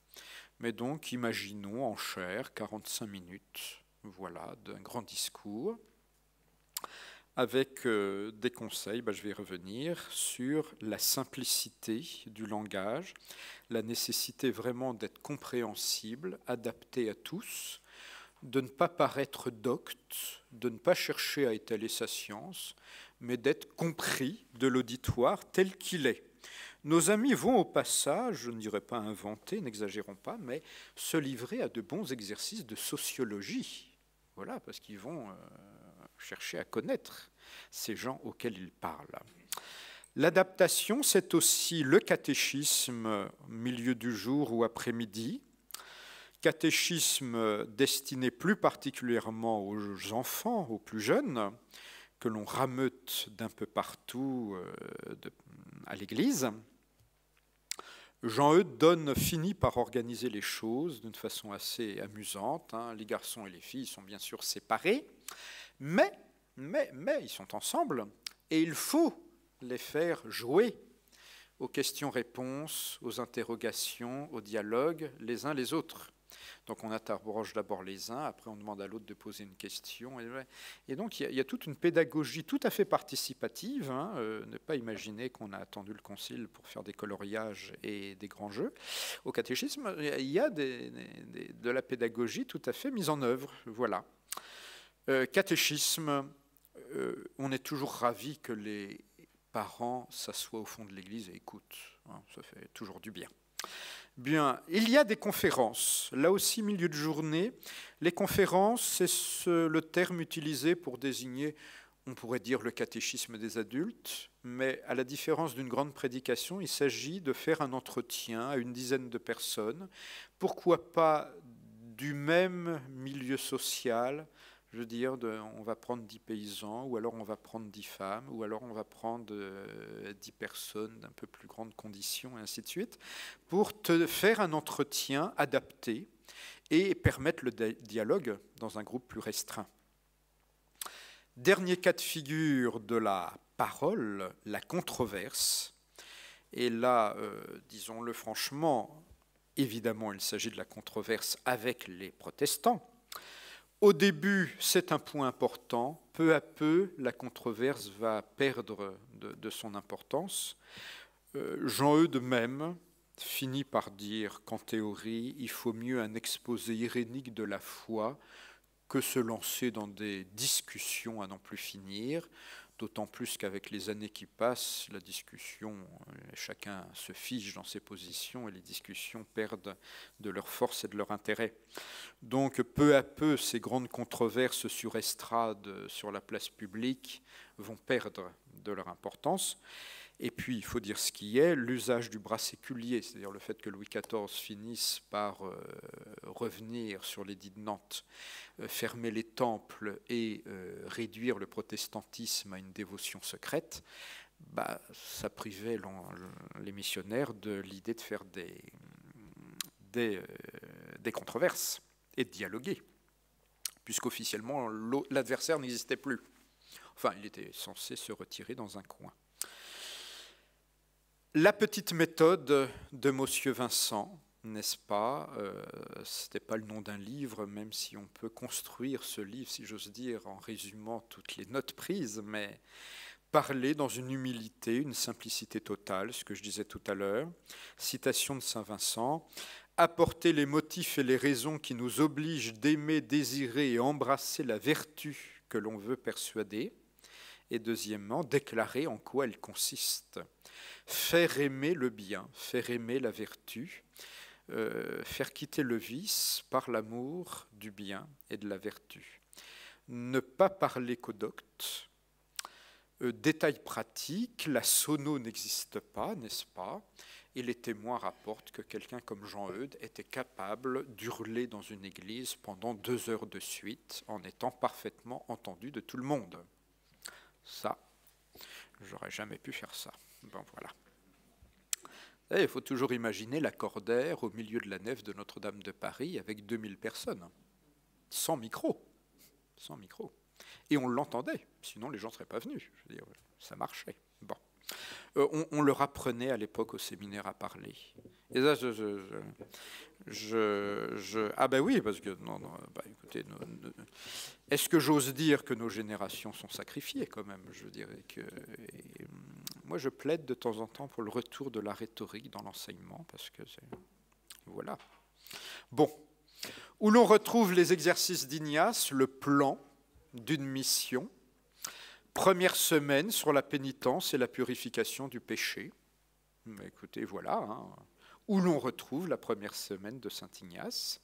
Mais donc, imaginons en chair 45 minutes, d'un grand discours, avec des conseils, je vais y revenir, sur la simplicité du langage, la nécessité vraiment d'être compréhensible, adapté à tous, de ne pas paraître docte, de ne pas chercher à étaler sa science, mais d'être compris de l'auditoire tel qu'il est. Nos amis vont au passage, je ne dirais pas inventer, n'exagérons pas, mais se livrer à de bons exercices de sociologie. Voilà, parce qu'ils vont chercher à connaître ces gens auxquels ils parlent. L'adaptation, c'est aussi le catéchisme milieu du jour ou après-midi. Catéchisme destiné plus particulièrement aux enfants, aux plus jeunes, que l'on rameute d'un peu partout à l'église. Jean-Eudes finit par organiser les choses d'une façon assez amusante. Les garçons et les filles sont bien sûr séparés, mais ils sont ensemble et il faut les faire jouer aux questions-réponses, aux interrogations, aux dialogues les uns les autres. Donc on interroge d'abord les uns, après on demande à l'autre de poser une question. Et donc il y a toute une pédagogie tout à fait participative. Ne pas imaginer qu'on a attendu le concile pour faire des coloriages et des grands jeux. Au catéchisme, il y a de la pédagogie tout à fait mise en œuvre. Voilà. Catéchisme, on est toujours ravi que les parents s'assoient au fond de l'église et écoutent. Ça fait toujours du bien. Bien, il y a des conférences. Là aussi, milieu de journée. Les conférences, c'est le terme utilisé pour désigner, on pourrait dire, le catéchisme des adultes, mais à la différence d'une grande prédication, il s'agit de faire un entretien à une dizaine de personnes. Pourquoi pas du même milieu social? Je veux dire, on va prendre 10 paysans, ou alors on va prendre 10 femmes, ou alors on va prendre 10 personnes d'un peu plus grande condition, et ainsi de suite, pour te faire un entretien adapté et permettre le dialogue dans un groupe plus restreint. Dernier cas de figure de la parole, la controverse. Et là, disons-le franchement, évidemment, il s'agit de la controverse avec les protestants. Au début, c'est un point important. Peu à peu, la controverse va perdre de son importance. Jean-Eudes même finit par dire qu'en théorie, il faut mieux un exposé irénique de la foi que se lancer dans des discussions à n'en plus finir, d'autant plus qu'avec les années qui passent, la discussion, chacun se fige dans ses positions et les discussions perdent de leur force et de leur intérêt. Donc peu à peu, ces grandes controverses sur estrade, sur la place publique, vont perdre de leur importance. Et puis, il faut dire ce qui est, l'usage du bras séculier, c'est-à-dire le fait que Louis XIV finisse par revenir sur l'édit de Nantes, fermer les temples et réduire le protestantisme à une dévotion secrète, ça privait les missionnaires de l'idée de faire des controverses et de dialoguer, puisqu'officiellement l'adversaire n'existait plus. Enfin, il était censé se retirer dans un coin. La petite méthode de Monsieur Vincent, n'est-ce pas? Ce n'était pas le nom d'un livre, même si on peut construire ce livre, si j'ose dire, en résumant toutes les notes prises, mais parler dans une humilité, une simplicité totale, ce que je disais tout à l'heure. Citation de Saint Vincent. Apporter les motifs et les raisons qui nous obligent d'aimer, désirer et embrasser la vertu que l'on veut persuader. Et deuxièmement, déclarer en quoi elle consiste. Faire aimer le bien, faire aimer la vertu, faire quitter le vice par l'amour du bien et de la vertu. Ne pas parler qu'au docte. Détail pratique, la sono n'existe pas, n'est-ce pas? Et les témoins rapportent que quelqu'un comme Jean-Eudes était capable d'hurler dans une église pendant 2 heures de suite en étant parfaitement entendu de tout le monde. Ça, j'aurais jamais pu faire ça. Bon, voilà. Et il faut toujours imaginer Lacordaire au milieu de la nef de Notre-Dame de Paris avec 2000 personnes, sans micro. Sans micro. Et on l'entendait, sinon les gens ne seraient pas venus. Je veux dire, ça marchait. Bon. On leur apprenait à l'époque au séminaire à parler. Et là, ah ben oui, parce que non, écoutez, est-ce que j'ose dire que nos générations sont sacrifiées quand même? Je dirais que moi, je plaide de temps en temps pour le retour de la rhétorique dans l'enseignement, parce que voilà. Bon, où l'on retrouve les exercices d'Ignace, le plan d'une mission. Première semaine sur la pénitence et la purification du péché. Mais écoutez, voilà, où l'on retrouve la première semaine de Saint Ignace.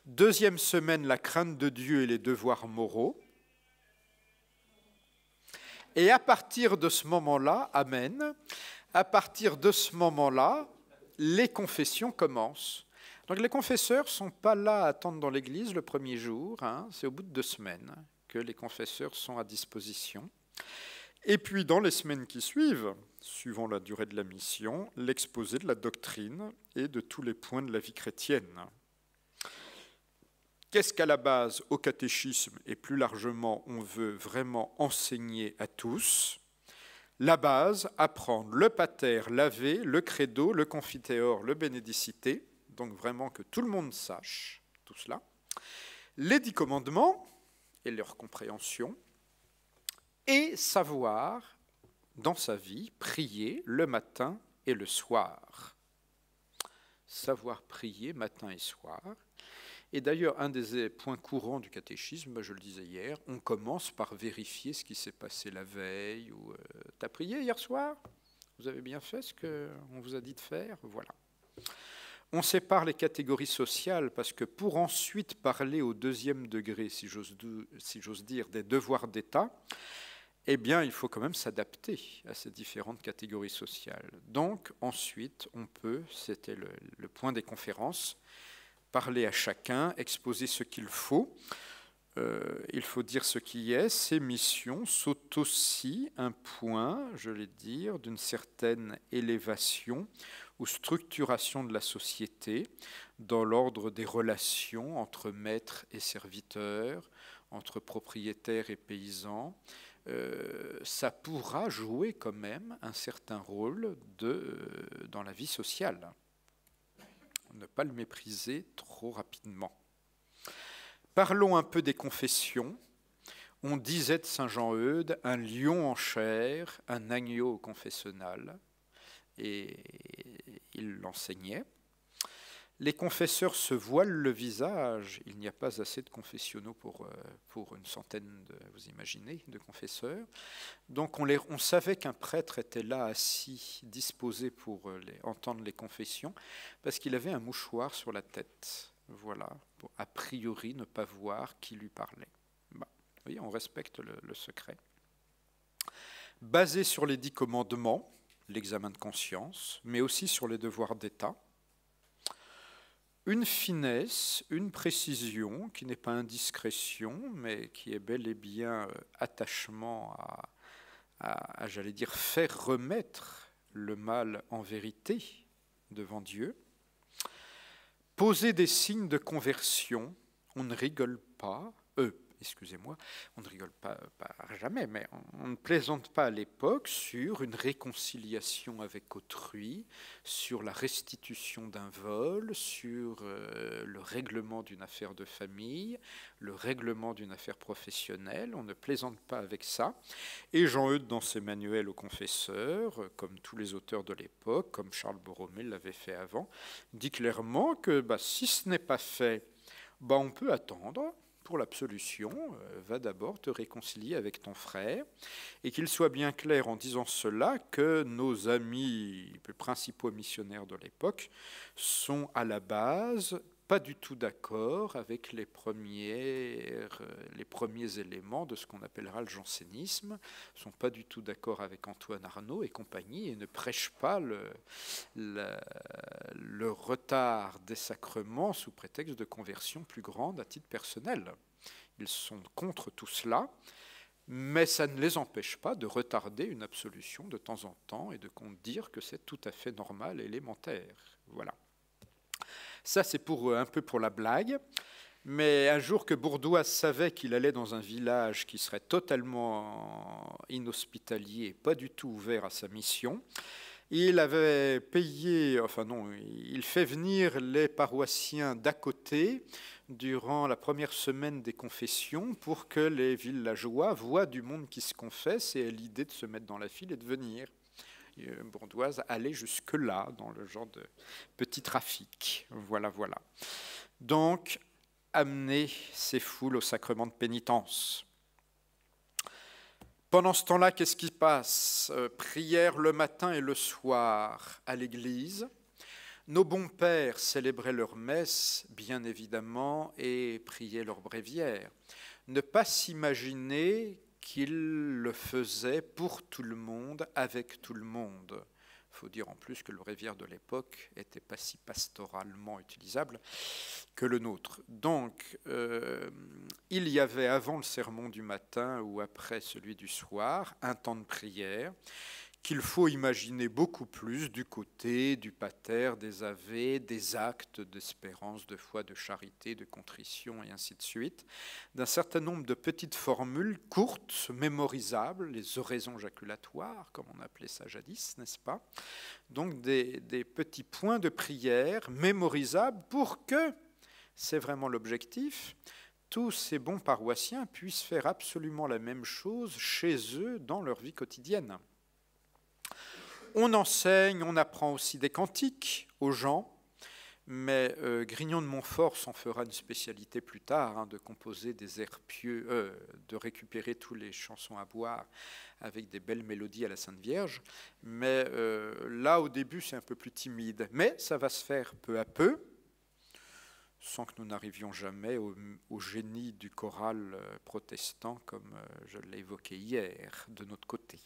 Deuxième semaine, la crainte de Dieu et les devoirs moraux. Et à partir de ce moment-là, amen, à partir de ce moment-là, les confessions commencent. Donc les confesseurs ne sont pas là à attendre dans l'église le premier jour, c'est au bout de 2 semaines que les confesseurs sont à disposition. Et puis dans les semaines qui suivent, suivant la durée de la mission, l'exposé de la doctrine et de tous les points de la vie chrétienne. Qu'est-ce qu'à la base, au catéchisme, et plus largement, on veut vraiment enseigner à tous? La base, apprendre le pater, l'ave, le credo, le confiteor, le benedicite, donc vraiment que tout le monde sache tout cela. Les 10 commandements et leur compréhension, et savoir, dans sa vie, prier le matin et le soir. Savoir prier matin et soir. Et d'ailleurs, un des points courants du catéchisme, je le disais hier, on commence par vérifier ce qui s'est passé la veille. Ou t'as prié hier soir? Vous avez bien fait ce qu'on vous a dit de faire? Voilà. On sépare les catégories sociales parce que pour ensuite parler au 2e degré, si j'ose dire, des devoirs d'État, eh bien, il faut quand même s'adapter à ces différentes catégories sociales. Donc, ensuite, on peut, c'était le point des conférences, parler à chacun, exposer ce qu'il faut. Il faut dire ce qui est. Ces missions sont aussi un point, je vais dire, d'une certaine élévation ou structuration de la société dans l'ordre des relations entre maîtres et serviteurs, entre propriétaires et paysans. Ça pourra jouer quand même un certain rôle dans la vie sociale. Ne pas le mépriser trop rapidement. Parlons un peu des confessions. On disait de Saint Jean-Eudes, un lion en chair, un agneau au confessionnal, et il l'enseignait. Les confesseurs se voilent le visage. Il n'y a pas assez de confessionnaux pour une centaine, vous imaginez, de confesseurs. Donc on savait qu'un prêtre était là, assis, disposé pour entendre les confessions, parce qu'il avait un mouchoir sur la tête. Voilà, pour a priori ne pas voir qui lui parlait. Bah, vous voyez, on respecte le secret. Basé sur les 10 commandements, l'examen de conscience, mais aussi sur les devoirs d'État, une finesse, une précision qui n'est pas indiscrétion, mais qui est bel et bien attachement à, j'allais dire, faire remettre le mal en vérité devant Dieu. Poser des signes de conversion, on ne rigole pas, excusez-moi, on ne rigole pas jamais, mais on ne plaisante pas à l'époque sur une réconciliation avec autrui, sur la restitution d'un vol, sur le règlement d'une affaire de famille, le règlement d'une affaire professionnelle. On ne plaisante pas avec ça. Et Jean-Eudes, dans ses manuels aux confesseurs, comme tous les auteurs de l'époque, comme Charles Borromée l'avait fait avant, dit clairement que si ce n'est pas fait, on peut attendre. Pour l'absolution, va d'abord te réconcilier avec ton frère, et qu'il soit bien clair en disant cela que nos amis principaux missionnaires de l'époque sont à la base pas du tout d'accord avec les premiers éléments de ce qu'on appellera le jansénisme, ne sont pas du tout d'accord avec Antoine Arnauld et compagnie, et ne prêchent pas le retard des sacrements sous prétexte de conversion plus grande à titre personnel. Ils sont contre tout cela, mais ça ne les empêche pas de retarder une absolution de temps en temps et de dire que c'est tout à fait normal et élémentaire. Voilà. Ça, c'est un peu pour la blague. Mais un jour que Bourdoise savait qu'il allait dans un village qui serait totalement inhospitalier et pas du tout ouvert à sa mission, il avait payé, il fait venir les paroissiens d'à côté durant la première semaine des confessions pour que les villageois voient du monde qui se confesse et aient l'idée de se mettre dans la file et de venir. Bourdoise allait jusque-là dans le genre de petit trafic. Voilà. Donc, amener ces foules au sacrement de pénitence. Pendant ce temps-là, qu'est-ce qui passe? Prière le matin et le soir à l'église. Nos bons pères célébraient leur messe, bien évidemment, et priaient leur bréviaire. Ne pas s'imaginer qu'ils le faisaient pour tout le monde, avec tout le monde. Il faut dire en plus que le bréviaire de l'époque n'était pas si pastoralement utilisable que le nôtre. Donc, il y avait avant le sermon du matin ou après celui du soir un temps de prière qu'il faut imaginer beaucoup plus du côté du pater, des ave, des actes d'espérance, de foi, de charité, de contrition et ainsi de suite, d'un certain nombre de petites formules courtes, mémorisables, les oraisons jaculatoires, comme on appelait ça jadis, n'est-ce pas? Donc des petits points de prière mémorisables pour que, c'est vraiment l'objectif, tous ces bons paroissiens puissent faire absolument la même chose chez eux dans leur vie quotidienne. On enseigne, on apprend aussi des cantiques aux gens, mais Grignon de Montfort s'en fera une spécialité plus tard, hein, de composer des airs pieux, de récupérer toutes les chansons à boire avec des belles mélodies à la Sainte Vierge. Mais là, au début, c'est un peu plus timide. Mais ça va se faire peu à peu, sans que nous n'arrivions jamais au génie du choral protestant, comme je l'ai évoqué hier, de notre côté.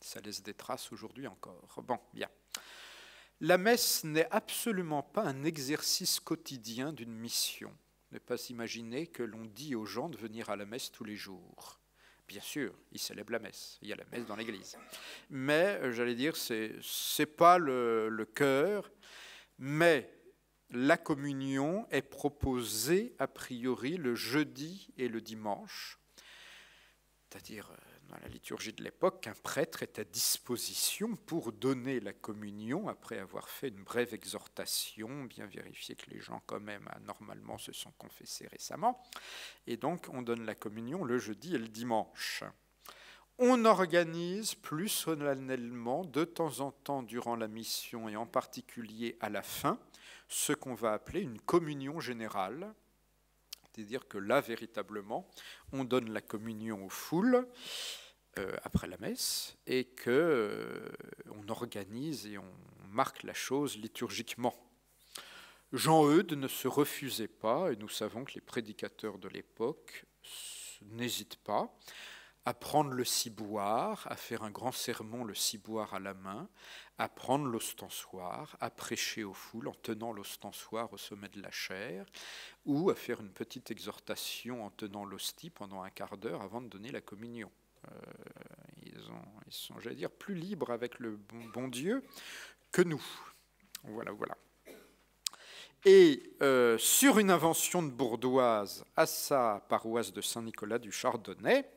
Ça laisse des traces aujourd'hui encore. Bon, bien. La messe n'est absolument pas un exercice quotidien d'une mission. Ne pas s'imaginer que l'on dit aux gens de venir à la messe tous les jours. Bien sûr, ils célèbrent la messe. Il y a la messe dans l'église. Mais, j'allais dire, c'est pas le cœur, mais la communion est proposée a priori le jeudi et le dimanche, c'est-à-dire dans la liturgie de l'époque, un prêtre est à disposition pour donner la communion après avoir fait une brève exhortation, bien vérifier que les gens quand même normalement se sont confessés récemment, et donc on donne la communion le jeudi et le dimanche. On organise plus solennellement de temps en temps durant la mission et en particulier à la fin, ce qu'on va appeler une communion générale, c'est-à-dire que là, véritablement, on donne la communion aux foules après la messe et qu'on organise et on marque la chose liturgiquement. Jean-Eudes ne se refusait pas, et nous savons que les prédicateurs de l'époque n'hésitent pas à prendre le ciboire, à faire un grand sermon, le ciboire à la main, à prendre l'ostensoir, à prêcher aux foules en tenant l'ostensoir au sommet de la chaire, ou à faire une petite exhortation en tenant l'hostie pendant un quart d'heure avant de donner la communion. Ils sont, j'allais dire, plus libres avec le bon Dieu que nous. Voilà, voilà. Et sur une invention de Bourdoise à sa paroisse de Saint-Nicolas du Chardonnay,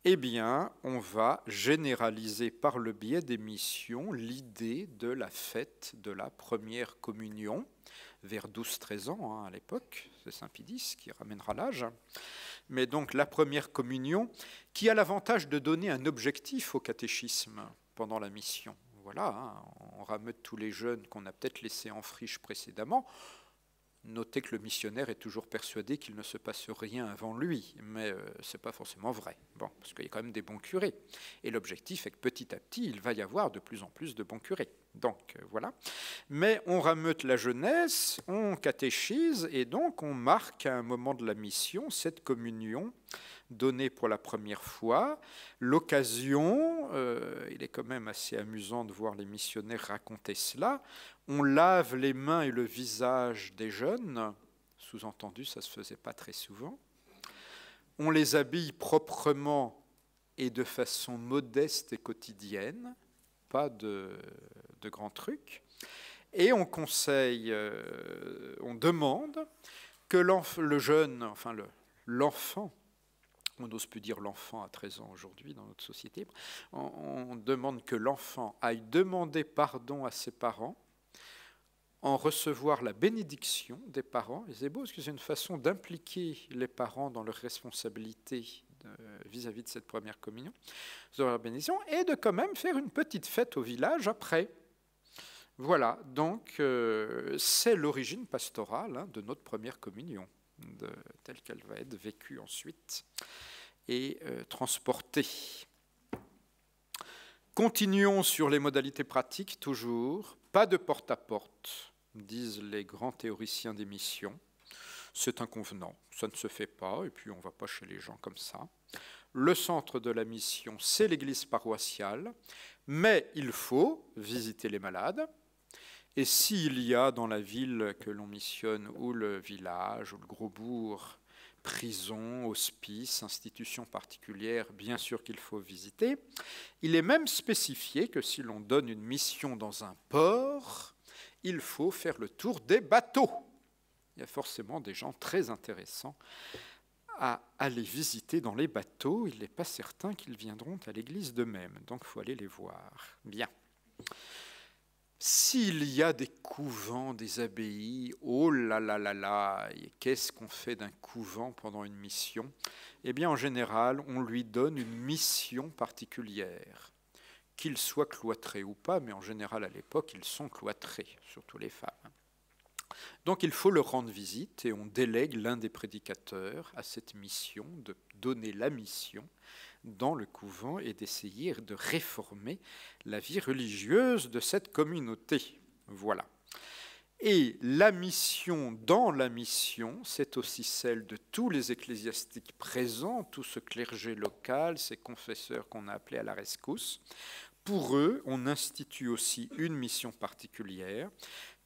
eh bien, on va généraliser par le biais des missions l'idée de la fête de la première communion, vers 12-13 ans hein, à l'époque, c'est Saint Pie X qui ramènera l'âge. Mais donc la première communion qui a l'avantage de donner un objectif au catéchisme pendant la mission. Voilà, hein, on rameute tous les jeunes qu'on a peut-être laissés en friche précédemment. Notez que le missionnaire est toujours persuadé qu'il ne se passe rien avant lui, mais ce n'est pas forcément vrai, bon, parce qu'il y a quand même des bons curés. Et l'objectif est que petit à petit, il va y avoir de plus en plus de bons curés. Donc voilà. Mais on rameute la jeunesse, on catéchise, et donc on marque à un moment de la mission cette communion donnée pour la première fois. L'occasion, il est quand même assez amusant de voir les missionnaires raconter cela, on lave les mains et le visage des jeunes, sous-entendu, ça ne se faisait pas très souvent. On les habille proprement et de façon modeste et quotidienne, pas de grands trucs. Et on conseille, on demande que le jeune, enfin l'enfant, on n'ose plus dire l'enfant à 13 ans aujourd'hui dans notre société, on demande que l'enfant aille demander pardon à ses parents, en recevoir la bénédiction des parents. Et c'est beau parce que c'est une façon d'impliquer les parents dans leurs responsabilités vis-à-vis de cette première communion, la bénédiction, et de quand même faire une petite fête au village après. Voilà, donc c'est l'origine pastorale hein, de notre première communion, telle qu'elle va être vécue ensuite et transportée. Continuons sur les modalités pratiques, toujours. Pas de porte-à-porte, disent les grands théoriciens des missions. C'est inconvenant, ça ne se fait pas, et puis on ne va pas chez les gens comme ça. Le centre de la mission, c'est l'église paroissiale, mais il faut visiter les malades. Et s'il y a dans la ville que l'on missionne, ou le village, ou le gros bourg, prison, hospice, institution particulière, bien sûr qu'il faut visiter. Il est même spécifié que si l'on donne une mission dans un port, il faut faire le tour des bateaux. Il y a forcément des gens très intéressants à aller visiter dans les bateaux. Il n'est pas certain qu'ils viendront à l'église d'eux-mêmes, donc il faut aller les voir. Bien. S'il y a des couvents, des abbayes, oh là là là là, qu'est-ce qu'on fait d'un couvent pendant une mission? Eh bien, en général, on lui donne une mission particulière, qu'il soit cloîtré ou pas, mais en général, à l'époque, ils sont cloîtrés, surtout les femmes. Donc, il faut leur rendre visite et on délègue l'un des prédicateurs à cette mission, de donner la mission dans le couvent et d'essayer de réformer la vie religieuse de cette communauté. Voilà. Et la mission dans la mission, c'est aussi celle de tous les ecclésiastiques présents, tout ce clergé local, ces confesseurs qu'on a appelés à la rescousse. Pour eux, on institue aussi une mission particulière,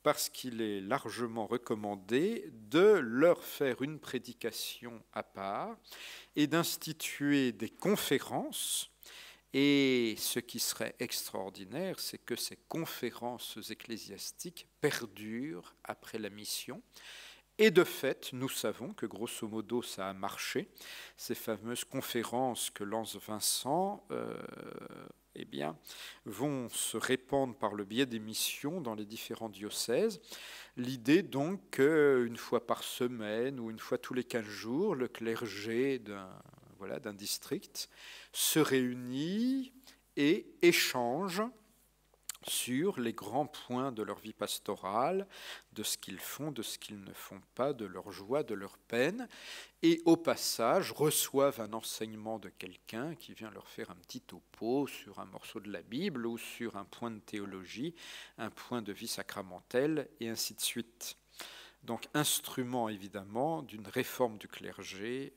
parce qu'il est largement recommandé de leur faire une prédication à part et d'instituer des conférences. Et ce qui serait extraordinaire, c'est que ces conférences ecclésiastiques perdurent après la mission. Et de fait, nous savons que grosso modo, ça a marché. Ces fameuses conférences que lance Vincent eh bien, vont se répandre par le biais des missions dans les différents diocèses. L'idée donc qu'une fois par semaine ou une fois tous les 15 jours, le clergé d'un district se réunit et échange sur les grands points de leur vie pastorale, de ce qu'ils font, de ce qu'ils ne font pas, de leur joie, de leur peine, et au passage reçoivent un enseignement de quelqu'un qui vient leur faire un petit topo sur un morceau de la Bible ou sur un point de théologie, un point de vie sacramentelle, et ainsi de suite. Donc, instrument évidemment d'une réforme du clergé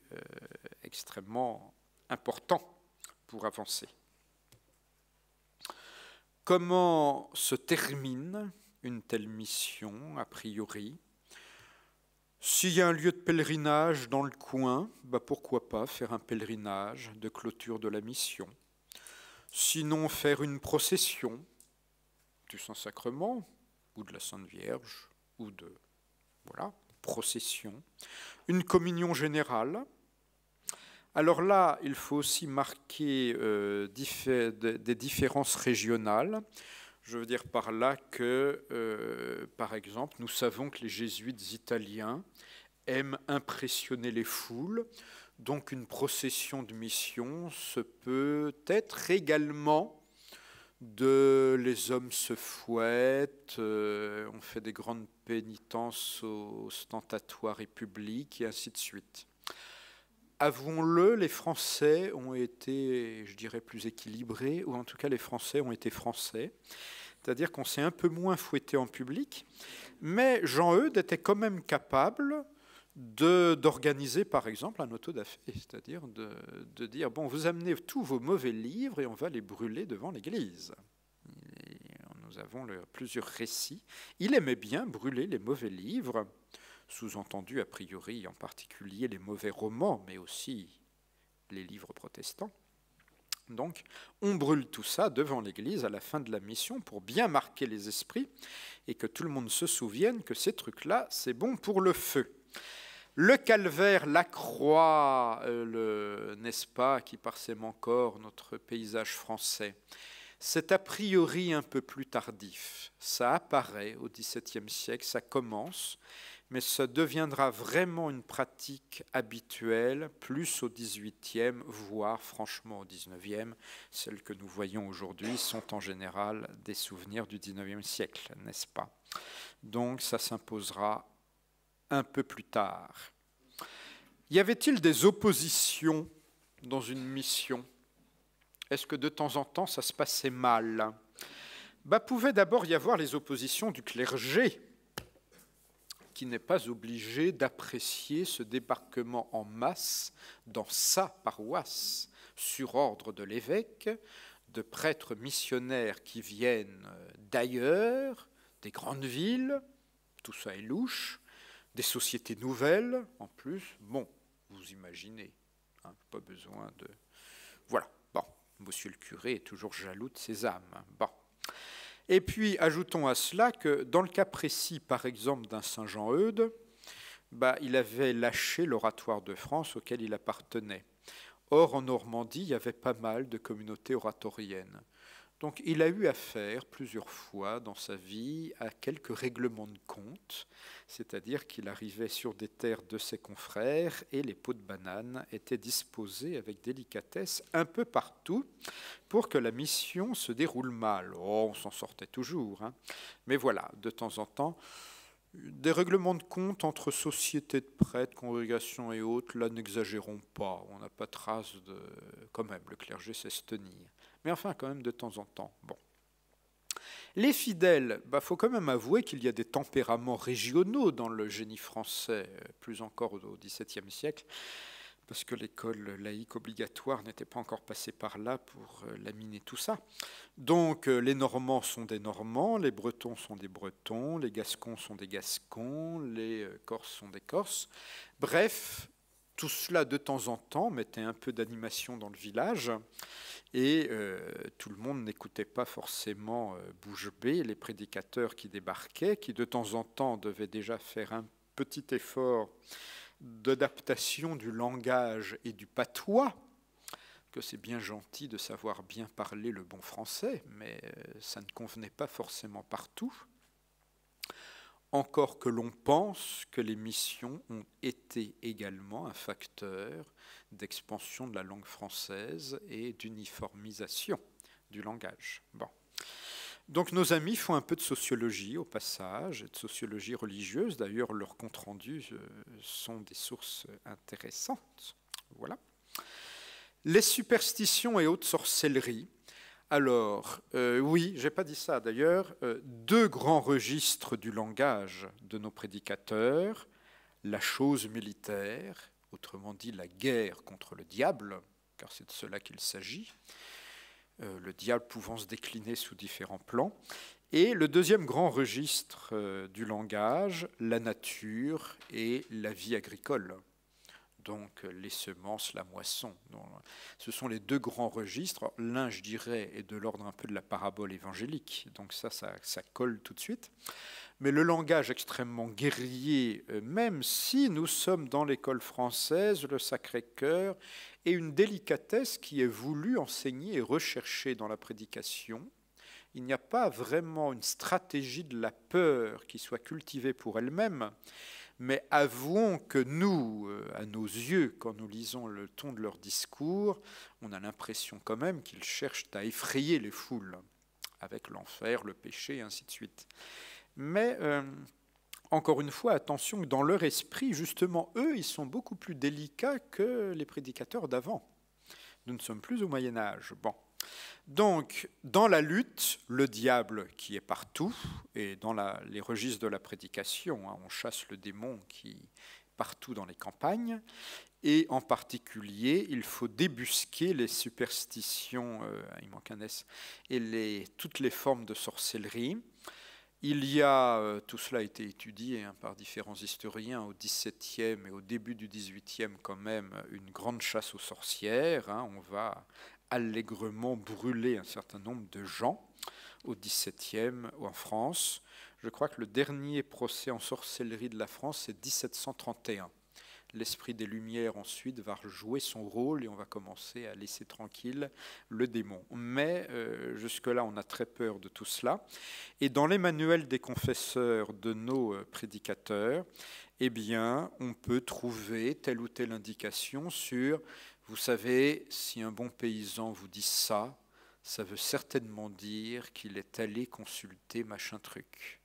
extrêmement important pour avancer. Comment se termine une telle mission, a priori? S'il y a un lieu de pèlerinage dans le coin, pourquoi pas faire un pèlerinage de clôture de la mission. Sinon, faire une procession du Saint-Sacrement ou de la Sainte Vierge, ou de procession. Une communion générale. Alors là, il faut aussi marquer des différences régionales. Je veux dire par là que, par exemple, nous savons que les jésuites italiens aiment impressionner les foules. Donc une procession de mission se peut être également les hommes se fouettent, on fait des grandes pénitences ostentatoires et publiques, et ainsi de suite. Avouons-le, les Français ont été, je dirais, plus équilibrés, ou en tout cas les Français ont été français, c'est-à-dire qu'on s'est un peu moins fouetté en public, mais Jean-Eudes était quand même capable d'organiser, par exemple, un auto-da-fé, c'est-à-dire de dire, bon, vous amenez tous vos mauvais livres et on va les brûler devant l'Église. Nous avons plusieurs récits. Il aimait bien brûler les mauvais livres, sous-entendu a priori en particulier les mauvais romans, mais aussi les livres protestants. Donc, on brûle tout ça devant l'Église à la fin de la mission pour bien marquer les esprits et que tout le monde se souvienne que ces trucs-là, c'est bon pour le feu. Le calvaire, la croix, n'est-ce pas, qui parsème encore notre paysage français, c'est a priori un peu plus tardif. Ça apparaît au XVIIe siècle, ça commence, mais ça deviendra vraiment une pratique habituelle, plus au XVIIIe, voire franchement au XIXe. Celles que nous voyons aujourd'hui sont en général des souvenirs du XIXe siècle, n'est-ce pas? Donc ça s'imposera un peu plus tard. Y avait-il des oppositions dans une mission? Est-ce que de temps en temps ça se passait mal? Pouvait d'abord y avoir les oppositions du clergé, qui n'est pas obligé d'apprécier ce débarquement en masse dans sa paroisse, sur ordre de l'évêque, de prêtres missionnaires qui viennent d'ailleurs, des grandes villes, tout ça est louche, des sociétés nouvelles en plus. Bon, vous imaginez. Hein, pas besoin de... Voilà, bon, monsieur le curé est toujours jaloux de ses âmes. Bon. Et puis, ajoutons à cela que dans le cas précis, par exemple, d'un Saint-Jean-Eudes, il avait lâché l'oratoire de France auquel il appartenait. Or, en Normandie, il y avait pas mal de communautés oratoriennes. Donc il a eu affaire plusieurs fois dans sa vie à quelques règlements de compte, c'est-à-dire qu'il arrivait sur des terres de ses confrères et les pots de banane étaient disposés avec délicatesse un peu partout pour que la mission se déroule mal. Oh, on s'en sortait toujours, hein. Mais voilà, de temps en temps, des règlements de compte entre sociétés de prêtres, congrégations et autres, là n'exagérons pas, on n'a pas trace de... Quand même, le clergé sait se tenir. Mais enfin, quand même, de temps en temps. Bon. Les fidèles, faut quand même avouer qu'il y a des tempéraments régionaux dans le génie français, plus encore au XVIIe siècle, parce que l'école laïque obligatoire n'était pas encore passée par là pour laminer tout ça. Donc, les Normands sont des Normands, les Bretons sont des Bretons, les Gascons sont des Gascons, les Corses sont des Corses. Bref, tout cela, de temps en temps, mettait un peu d'animation dans le village. Et tout le monde n'écoutait pas forcément bouche bée les prédicateurs qui débarquaient, qui de temps en temps devaient déjà faire un petit effort d'adaptation du langage et du patois, que c'est bien gentil de savoir bien parler le bon français, mais ça ne convenait pas forcément partout. Encore que l'on pense que les missions ont été également un facteur d'expansion de la langue française et d'uniformisation du langage. Bon. Donc nos amis font un peu de sociologie au passage, de sociologie religieuse. D'ailleurs, leurs comptes rendus sont des sources intéressantes. Voilà. Les superstitions et autres sorcelleries. Alors, oui, je n'ai pas dit ça d'ailleurs, deux grands registres du langage de nos prédicateurs, la chose militaire, autrement dit la guerre contre le diable, car c'est de cela qu'il s'agit, le diable pouvant se décliner sous différents plans, et le deuxième grand registre du langage, la nature et la vie agricole. Donc les semences, la moisson. Donc, ce sont les deux grands registres. L'un, je dirais, est de l'ordre un peu de la parabole évangélique, donc ça colle tout de suite. Mais le langage extrêmement guerrier, même si nous sommes dans l'école française, le Sacré-Cœur, est une délicatesse qui est voulue enseigner et rechercher dans la prédication. Il n'y a pas vraiment une stratégie de la peur qui soit cultivée pour elle-même, mais avouons que nous, à nos yeux, quand nous lisons le ton de leur discours, on a l'impression quand même qu'ils cherchent à effrayer les foules, avec l'enfer, le péché, et ainsi de suite. Mais, encore une fois, attention que dans leur esprit, justement, eux, ils sont beaucoup plus délicats que les prédicateurs d'avant. Nous ne sommes plus au Moyen-Âge. Bon. Donc, dans la lutte, le diable qui est partout, et dans les registres de la prédication, hein, on chasse le démon qui est partout dans les campagnes, et en particulier, il faut débusquer les superstitions, il manque un S, et toutes les formes de sorcellerie. Il y a, tout cela a été étudié hein, par différents historiens au XVIIe et au début du XVIIIe quand même, une grande chasse aux sorcières, hein, on va allègrement brûler un certain nombre de gens au XVIIe en France. Je crois que le dernier procès en sorcellerie de la France, c'est 1731. L'esprit des Lumières ensuite va jouer son rôle et on va commencer à laisser tranquille le démon. Mais jusque-là, on a très peur de tout cela. Et dans les manuels des confesseurs de nos prédicateurs, eh bien, on peut trouver telle ou telle indication sur... Vous savez, si un bon paysan vous dit ça, ça veut certainement dire qu'il est allé consulter machin truc.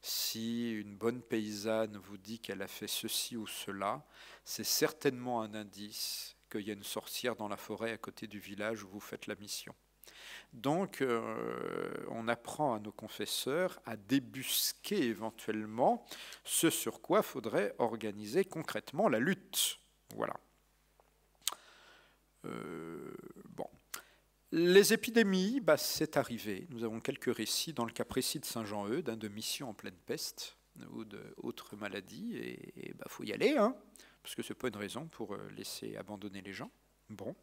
Si une bonne paysanne vous dit qu'elle a fait ceci ou cela, c'est certainement un indice qu'il y a une sorcière dans la forêt à côté du village où vous faites la mission. Donc, on apprend à nos confesseurs à débusquer éventuellement ce sur quoi faudrait organiser concrètement la lutte. Voilà. Bon. Les épidémies, c'est arrivé. Nous avons quelques récits dans le cas précis de Saint-Jean-Eudes, de mission en pleine peste ou d'autres maladies. Et faut y aller, hein, parce que ce n'est pas une raison pour laisser abandonner les gens. Bon.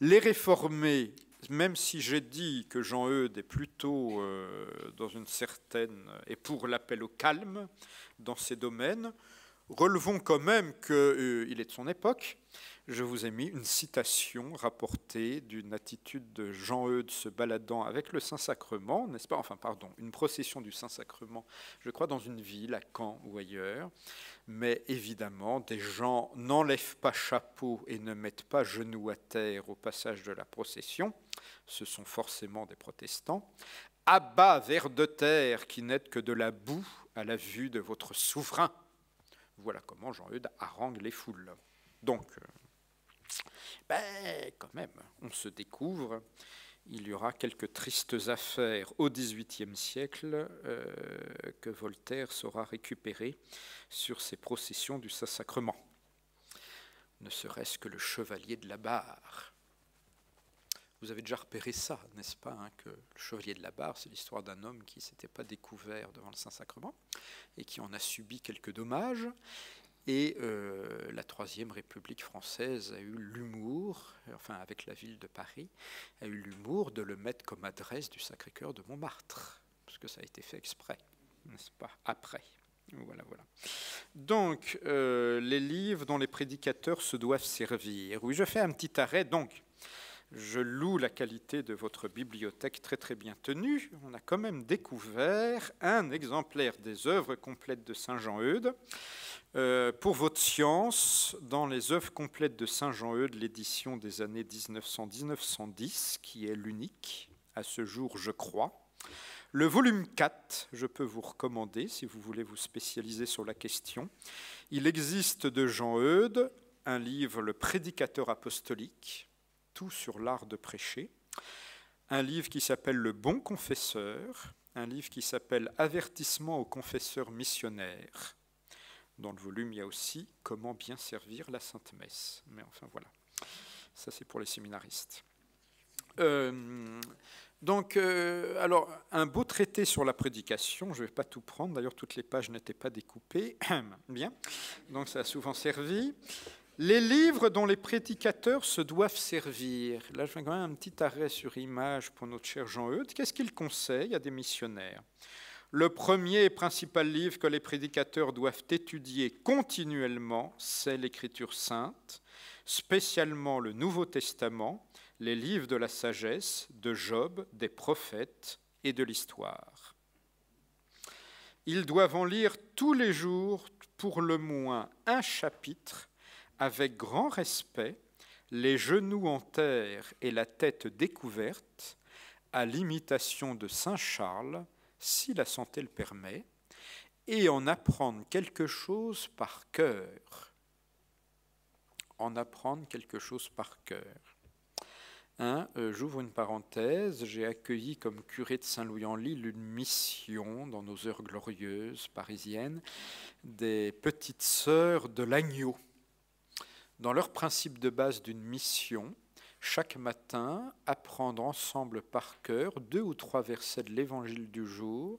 Les réformés, même si j'ai dit que Jean-Eudes est plutôt dans une certaine, et pour l'appel au calme dans ces domaines, relevons quand même qu'il est de son époque. Je vous ai mis une citation rapportée d'une attitude de Jean-Eudes se baladant avec le Saint-Sacrement, n'est-ce pas? Enfin, pardon, une procession du Saint-Sacrement, je crois, dans une ville, à Caen ou ailleurs. Mais évidemment, des gens n'enlèvent pas chapeau et ne mettent pas genoux à terre au passage de la procession. Ce sont forcément des protestants. À bas, vers de terre, qui n'êtes que de la boue à la vue de votre souverain. Voilà comment Jean-Eudes harangue les foules. Donc, quand même, on se découvre. Il y aura quelques tristes affaires au XVIIIe siècle que Voltaire saura récupérer sur ces processions du Saint-Sacrement. Ne serait-ce que le chevalier de la Barre. Vous avez déjà repéré ça, n'est-ce pas, hein, que le chevalier de la Barre, c'est l'histoire d'un homme qui ne s'était pas découvert devant le Saint-Sacrement et qui en a subi quelques dommages. Et la Troisième République française a eu l'humour, enfin avec la ville de Paris, a eu l'humour de le mettre comme adresse du Sacré-Cœur de Montmartre, parce que ça a été fait exprès, n'est-ce pas, après. Voilà, voilà. Donc, les livres dont les prédicateurs se doivent servir. Oui, je fais un petit arrêt, donc. Je loue la qualité de votre bibliothèque très très bien tenue. On a quand même découvert un exemplaire des œuvres complètes de Saint Jean-Eudes. Pour votre science, dans les œuvres complètes de Saint Jean-Eudes, l'édition des années 1900-1910, qui est l'unique à ce jour, je crois. Le volume 4, je peux vous recommander si vous voulez vous spécialiser sur la question. Il existe de Jean-Eudes un livre, Le Prédicateur apostolique, tout sur l'art de prêcher, un livre qui s'appelle Le Bon Confesseur, un livre qui s'appelle Avertissement aux confesseurs missionnaires. Dans le volume, il y a aussi Comment bien servir la Sainte Messe. Mais enfin, voilà. Ça, c'est pour les séminaristes. Alors, un beau traité sur la prédication. Je ne vais pas tout prendre. D'ailleurs, toutes les pages n'étaient pas découpées. Bien. Donc, ça a souvent servi. Les livres dont les prédicateurs se doivent servir. Là, je fais quand même un petit arrêt sur image pour notre cher Jean-Eudes. Qu'est-ce qu'il conseille à des missionnaires? Le premier et principal livre que les prédicateurs doivent étudier continuellement, c'est l'Écriture sainte, spécialement le Nouveau Testament, les livres de la sagesse, de Job, des prophètes et de l'histoire. Ils doivent en lire tous les jours pour le moins un chapitre, avec grand respect, les genoux en terre et la tête découverte, à l'imitation de Saint Charles, si la santé le permet, et en apprendre quelque chose par cœur. En apprendre quelque chose par cœur. J'ouvre une parenthèse, j'ai accueilli comme curé de Saint-Louis-en-Lille une mission dans nos heures glorieuses parisiennes des petites sœurs de l'agneau. Dans leur principe de base d'une mission, chaque matin, apprendre ensemble par cœur 2 ou 3 versets de l'Évangile du jour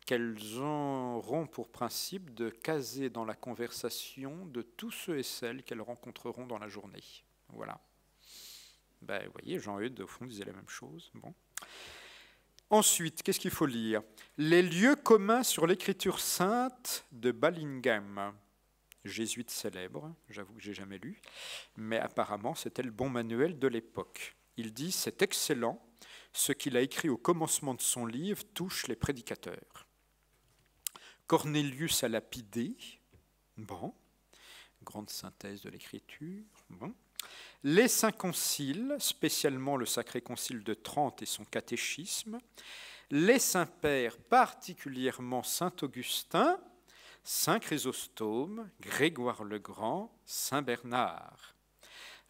qu'elles auront pour principe de caser dans la conversation de tous ceux et celles qu'elles rencontreront dans la journée. Voilà. Vous voyez, Jean-Eudes, au fond, disait la même chose. Bon. Ensuite, qu'est-ce qu'il faut lire? Les lieux communs sur l'Écriture sainte de Ballingham. Jésuite célèbre, j'avoue que je n'ai jamais lu, mais apparemment c'était le bon manuel de l'époque. Il dit « C'est excellent, ce qu'il a écrit au commencement de son livre touche les prédicateurs. » Cornélius a lapidé, bon, grande synthèse de l'Écriture, bon. Les saints conciles, spécialement le Sacré Concile de Trente et son catéchisme, les saints pères, particulièrement saint Augustin, Saint Chrysostome, Grégoire le Grand, Saint Bernard.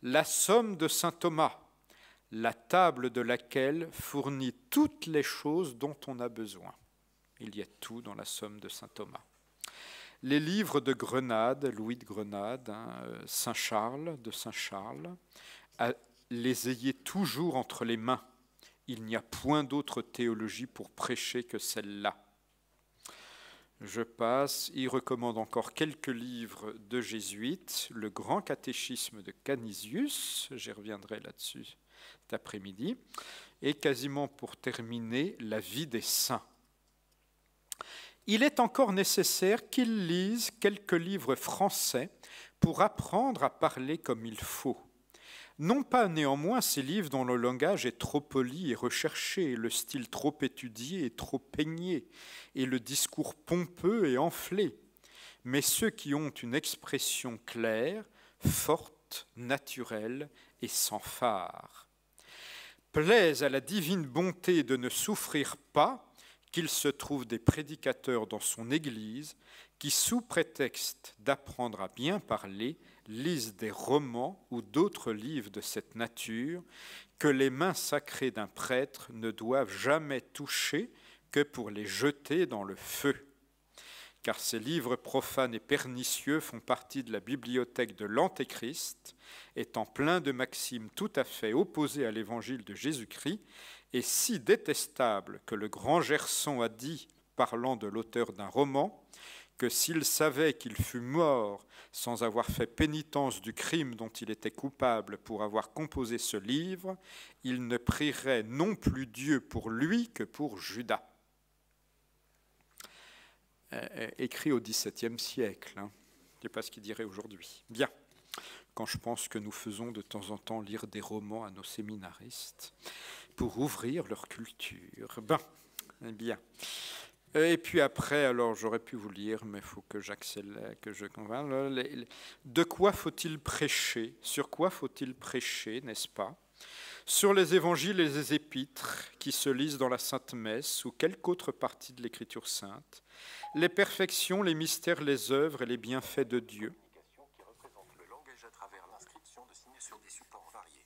La somme de Saint Thomas, la table de laquelle fournit toutes les choses dont on a besoin. Il y a tout dans la somme de Saint Thomas. Les livres de Grenade, Louis de Grenade, Saint Charles, de Saint Charles, les ayez toujours entre les mains. Il n'y a point d'autre théologie pour prêcher que celle-là. Je passe. Il recommande encore quelques livres de jésuites. Le Grand Catéchisme de Canisius, j'y reviendrai là-dessus cet après-midi. Et quasiment pour terminer, La vie des saints. Il est encore nécessaire qu'il lise quelques livres français pour apprendre à parler comme il faut. Non pas néanmoins ces livres dont le langage est trop poli et recherché, le style trop étudié et trop peigné, et le discours pompeux et enflé, mais ceux qui ont une expression claire, forte, naturelle et sans fard. Plaise à la divine bonté de ne souffrir pas qu'il se trouve des prédicateurs dans son Église qui, sous prétexte d'apprendre à bien parler, lisent des romans ou d'autres livres de cette nature que les mains sacrées d'un prêtre ne doivent jamais toucher que pour les jeter dans le feu. Car ces livres profanes et pernicieux font partie de la bibliothèque de l'Antéchrist, étant pleins de maximes tout à fait opposées à l'évangile de Jésus-Christ, et si détestables que le grand Gerson a dit, parlant de l'auteur d'un roman, que s'il savait qu'il fût mort sans avoir fait pénitence du crime dont il était coupable pour avoir composé ce livre, il ne prierait non plus Dieu pour lui que pour Judas. Écrit au XVIIe siècle, hein. Je ne sais pas ce qu'il dirait aujourd'hui. Bien, quand je pense que nous faisons de temps en temps lire des romans à nos séminaristes pour ouvrir leur culture. Ben, bien. Et puis après, alors j'aurais pu vous lire, mais il faut que j'accélère, que je convainc. De quoi faut-il prêcher? Sur quoi faut-il prêcher, n'est-ce pas? Sur les évangiles et les épîtres qui se lisent dans la Sainte Messe ou quelque autre partie de l'Écriture sainte, les perfections, les mystères, les œuvres et les bienfaits de Dieu. Qui représente le langage à travers l'inscription de signes sur des supports variés.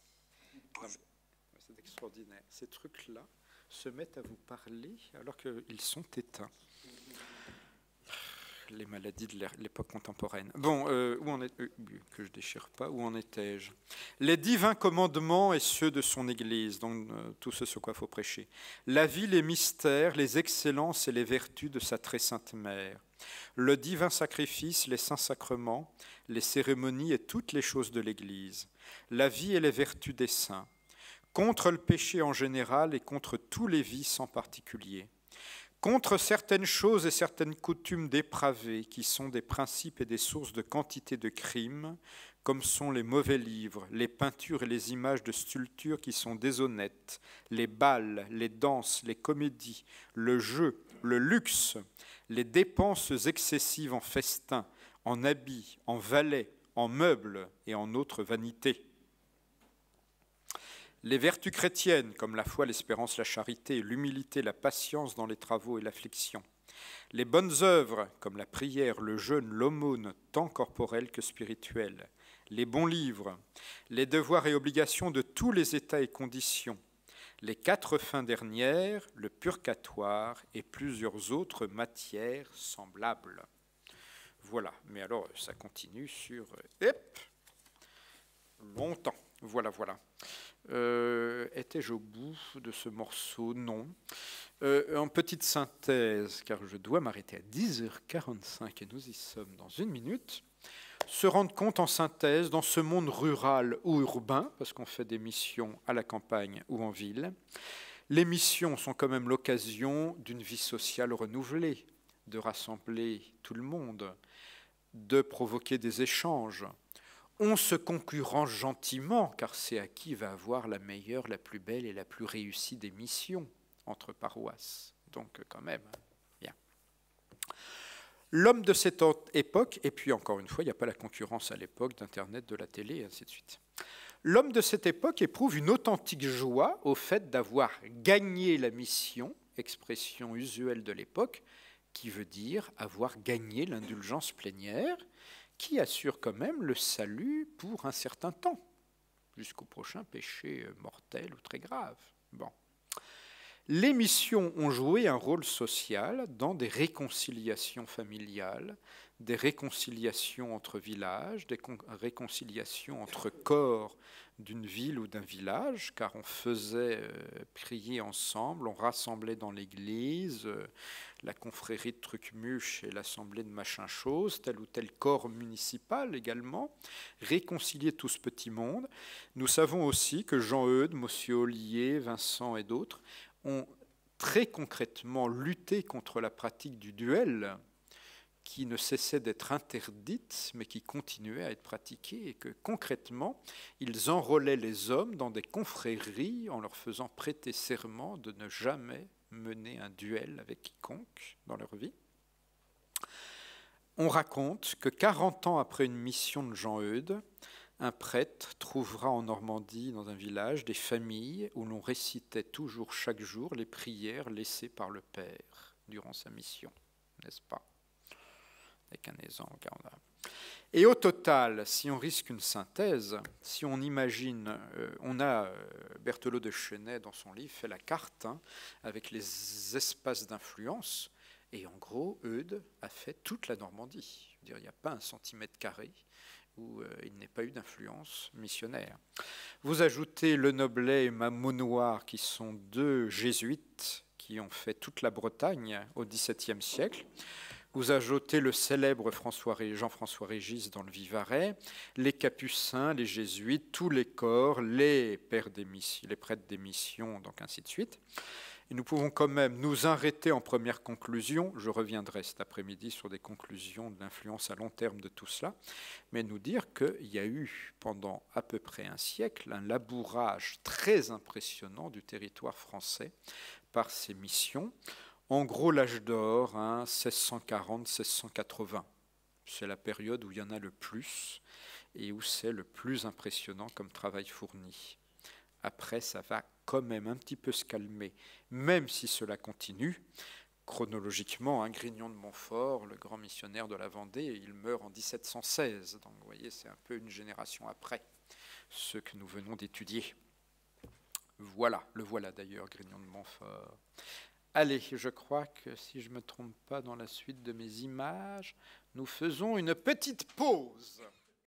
C'est extraordinaire. Ces trucs-là se mettent à vous parler alors qu'ils sont éteints. Les maladies de l'époque contemporaine. Bon, où en est que je déchire pas, où en étais-je? Les divins commandements et ceux de son Église, donc tout ce sur quoi il faut prêcher. La vie, les mystères, les excellences et les vertus de sa très sainte mère. Le divin sacrifice, les saints sacrements, les cérémonies et toutes les choses de l'Église. La vie et les vertus des saints. Contre le péché en général et contre tous les vices en particulier. Contre certaines choses et certaines coutumes dépravées qui sont des principes et des sources de quantité de crimes, comme sont les mauvais livres, les peintures et les images de sculptures qui sont déshonnêtes, les bals, les danses, les comédies, le jeu, le luxe, les dépenses excessives en festins, en habits, en valets, en meubles et en autres vanités. Les vertus chrétiennes, comme la foi, l'espérance, la charité, l'humilité, la patience dans les travaux et l'affliction. Les bonnes œuvres, comme la prière, le jeûne, l'aumône, tant corporelle que spirituelle. Les bons livres, les devoirs et obligations de tous les états et conditions. Les 4 fins dernières, le purgatoire et plusieurs autres matières semblables. Voilà, mais alors ça continue sur longtemps. Voilà. Étais-je au bout de ce morceau? Non. En petite synthèse, car je dois m'arrêter à 10h45 et nous y sommes dans 1 minute. Se rendre compte en synthèse dans ce monde rural ou urbain, parce qu'on fait des missions à la campagne ou en ville, les missions sont quand même l'occasion d'une vie sociale renouvelée, de rassembler tout le monde, de provoquer des échanges. On se concurrence gentiment, car c'est à qui va avoir la meilleure, la plus belle et la plus réussie des missions entre paroisses. Donc quand même, bien. L'homme de cette époque, et puis encore une fois, il n'y a pas la concurrence à l'époque d'Internet, de la télé, et ainsi de suite. L'homme de cette époque éprouve une authentique joie au fait d'avoir gagné la mission, expression usuelle de l'époque, qui veut dire avoir gagné l'indulgence plénière, qui assure quand même le salut pour un certain temps, jusqu'au prochain péché mortel ou très grave. Bon. Les missions ont joué un rôle social dans des réconciliations familiales, des réconciliations entre villages, des réconciliations entre corps d'une ville ou d'un village, car on faisait prier ensemble, on rassemblait dans l'église la confrérie de Trucmuche et l'assemblée de machin chose, tel ou tel corps municipal également, réconcilier tout ce petit monde. Nous savons aussi que Jean-Eudes, Monsieur Ollier, Vincent et d'autres ont très concrètement lutté contre la pratique du duel, qui ne cessait d'être interdite, mais qui continuait à être pratiquée, et que concrètement, ils enrôlaient les hommes dans des confréries en leur faisant prêter serment de ne jamais mener un duel avec quiconque dans leur vie. On raconte que 40 ans après une mission de Jean-Eudes, un prêtre trouvera en Normandie, dans un village, des familles où l'on récitait toujours chaque jour les prières laissées par le Père durant sa mission, n'est-ce pas? Avec un exemple. Et au total, si on risque une synthèse, si on imagine, on a Berthelot de Chesnay dans son livre fait la carte avec les espaces d'influence, et en gros, Eudes a fait toute la Normandie. Je veux dire, il n'y a pas un centimètre carré où il n'ait pas eu d'influence missionnaire. Vous ajoutez Le Noblet et Mamonoir, qui sont deux jésuites qui ont fait toute la Bretagne au XVIIe siècle. Vous ajoutez le célèbre Jean-François Régis dans le Vivarais, les Capucins, les Jésuites, tous les corps, les prêtres des missions, donc ainsi de suite. Et nous pouvons quand même nous arrêter en première conclusion, je reviendrai cet après-midi sur des conclusions de l'influence à long terme de tout cela, mais nous dire qu'il y a eu pendant à peu près un siècle un labourage très impressionnant du territoire français par ces missions. En gros, l'âge d'or, 1640-1680, c'est la période où il y en a le plus et où c'est le plus impressionnant comme travail fourni. Après, ça va quand même un petit peu se calmer, même si cela continue. Chronologiquement, Grignon de Montfort, le grand missionnaire de la Vendée, il meurt en 1716. Donc vous voyez, c'est un peu une génération après ce que nous venons d'étudier. Voilà, le voilà d'ailleurs, Grignon de Montfort. Allez, je crois que si je ne me trompe pas dans la suite de mes images, nous faisons une petite pause.